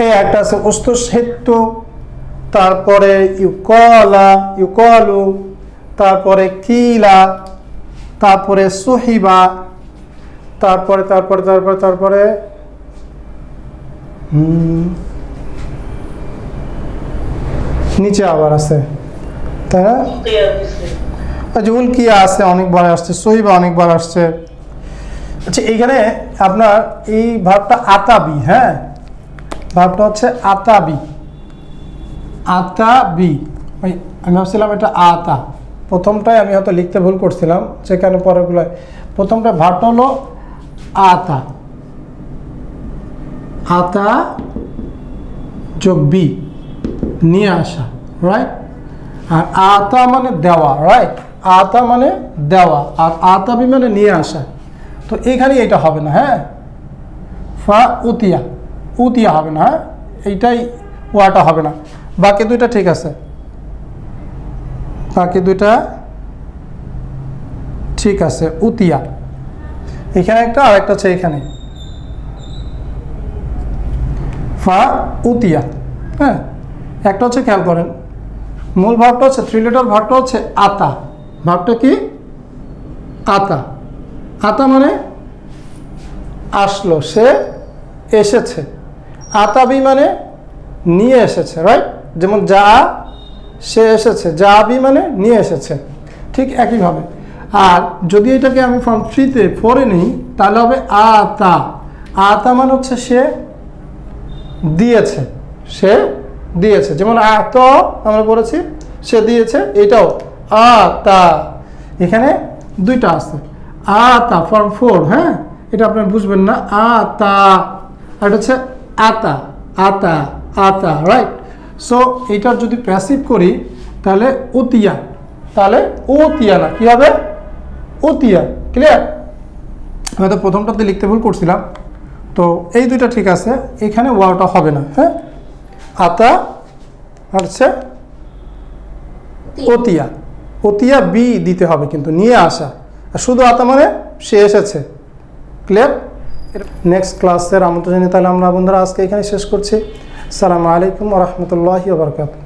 এই একটা আছে উস্তুশহিদতু, তারপরে ইউকালা, ইউকালু, তারপরে কিলা, তারপরে সুহিবা, তারপরে তারপরে তারপরে তারপরে নিচে আবার আছে, তাই না? উলকিয়া আছে, অনেকবার আসছে, সহিবা অনেকবার আসছে। আচ্ছা, এইখানে আপনার এই ভাবটা আতাবি, হ্যাঁ, ভাবটা হচ্ছে আতাবি, আতাবি। আমি ভাবছিলাম এটা আতা, প্রথমটায় আমি হয়তো লিখতে ভুল করছিলাম, সেখানে পরেরগুলো। প্রথমটা ভাবটা হলো আতা, আতা যোগ বি, নিয়ে আসা, রাইট? আর আতা মানে দেওয়া, রাইট? আতা মানে দেওয়া, আর আতাবি মানে নিয়ে আসা। তো এখানে এটা হবে না, হ্যাঁ, ফা উতিয়া, উতিয়া হবে না, হ্যাঁ, এইটাই ওয়াটা হবে না। বাকি দুইটা ঠিক আছে, বাকি দুইটা ঠিক আছে। উতিয়া এখানে একটা, আর একটা আছে এখানে, ফা উতিয়া। হ্যাঁ, একটা হচ্ছে, খেয়াল করেন, মূল ভাবটা হচ্ছে 3 লেটার ভাবটা হচ্ছে আতা। ভাবটা কি? আতা। আতা মানে আসলো, সে এসেছে। আতাবি মানে নিয়ে এসেছে, রাইট? যেমন যা, সে এসেছে, যা বি মানে নিয়ে এসেছে, ঠিক একইভাবে। আর যদি এটাকে আমি ফর্ম 3-তে 4-এ নিই তাহলে হবে আতা। আতা মানে হচ্ছে সে দিয়েছে, সে দিয়েছে। যেমন আত আমরা পড়েছি, সে দিয়েছে, এটাও আতা। এখানে দুইটা আছে, আতা ফর্ম 4, হ্যাঁ, এটা আপনি বুঝবেন না, আতা, আর এটা হচ্ছে আতা, আতা, আতা, রাইট? সো এইটার যদি প্যাসিভ করি তাহলে উতিয়া, তাহলে ওতিয়া না, কি হবে? ওতিয়া। ক্লিয়ার? হয়তো প্রথমটাতে লিখতে ভুল করছিলাম, তো এই দুইটা ঠিক আছে, এখানে ওয়াটা হবে না। হ্যাঁ, আতা আর হচ্ছে ওতিয়া, ওতিয়া বি দিতে হবে কিন্তু, নিয়ে আসা। আর শুধু আতা মানে সে এসেছে। ক্লিয়ার? নেক্সট ক্লাসের আমন্ত্রণ জানিয়ে তাহলে আমরা বন্ধুরা আজকে এখানে শেষ করছি। আসসালামু আলাইকুম ওয়া রাহমাতুল্লাহি ওয়া বারাকাতুহু।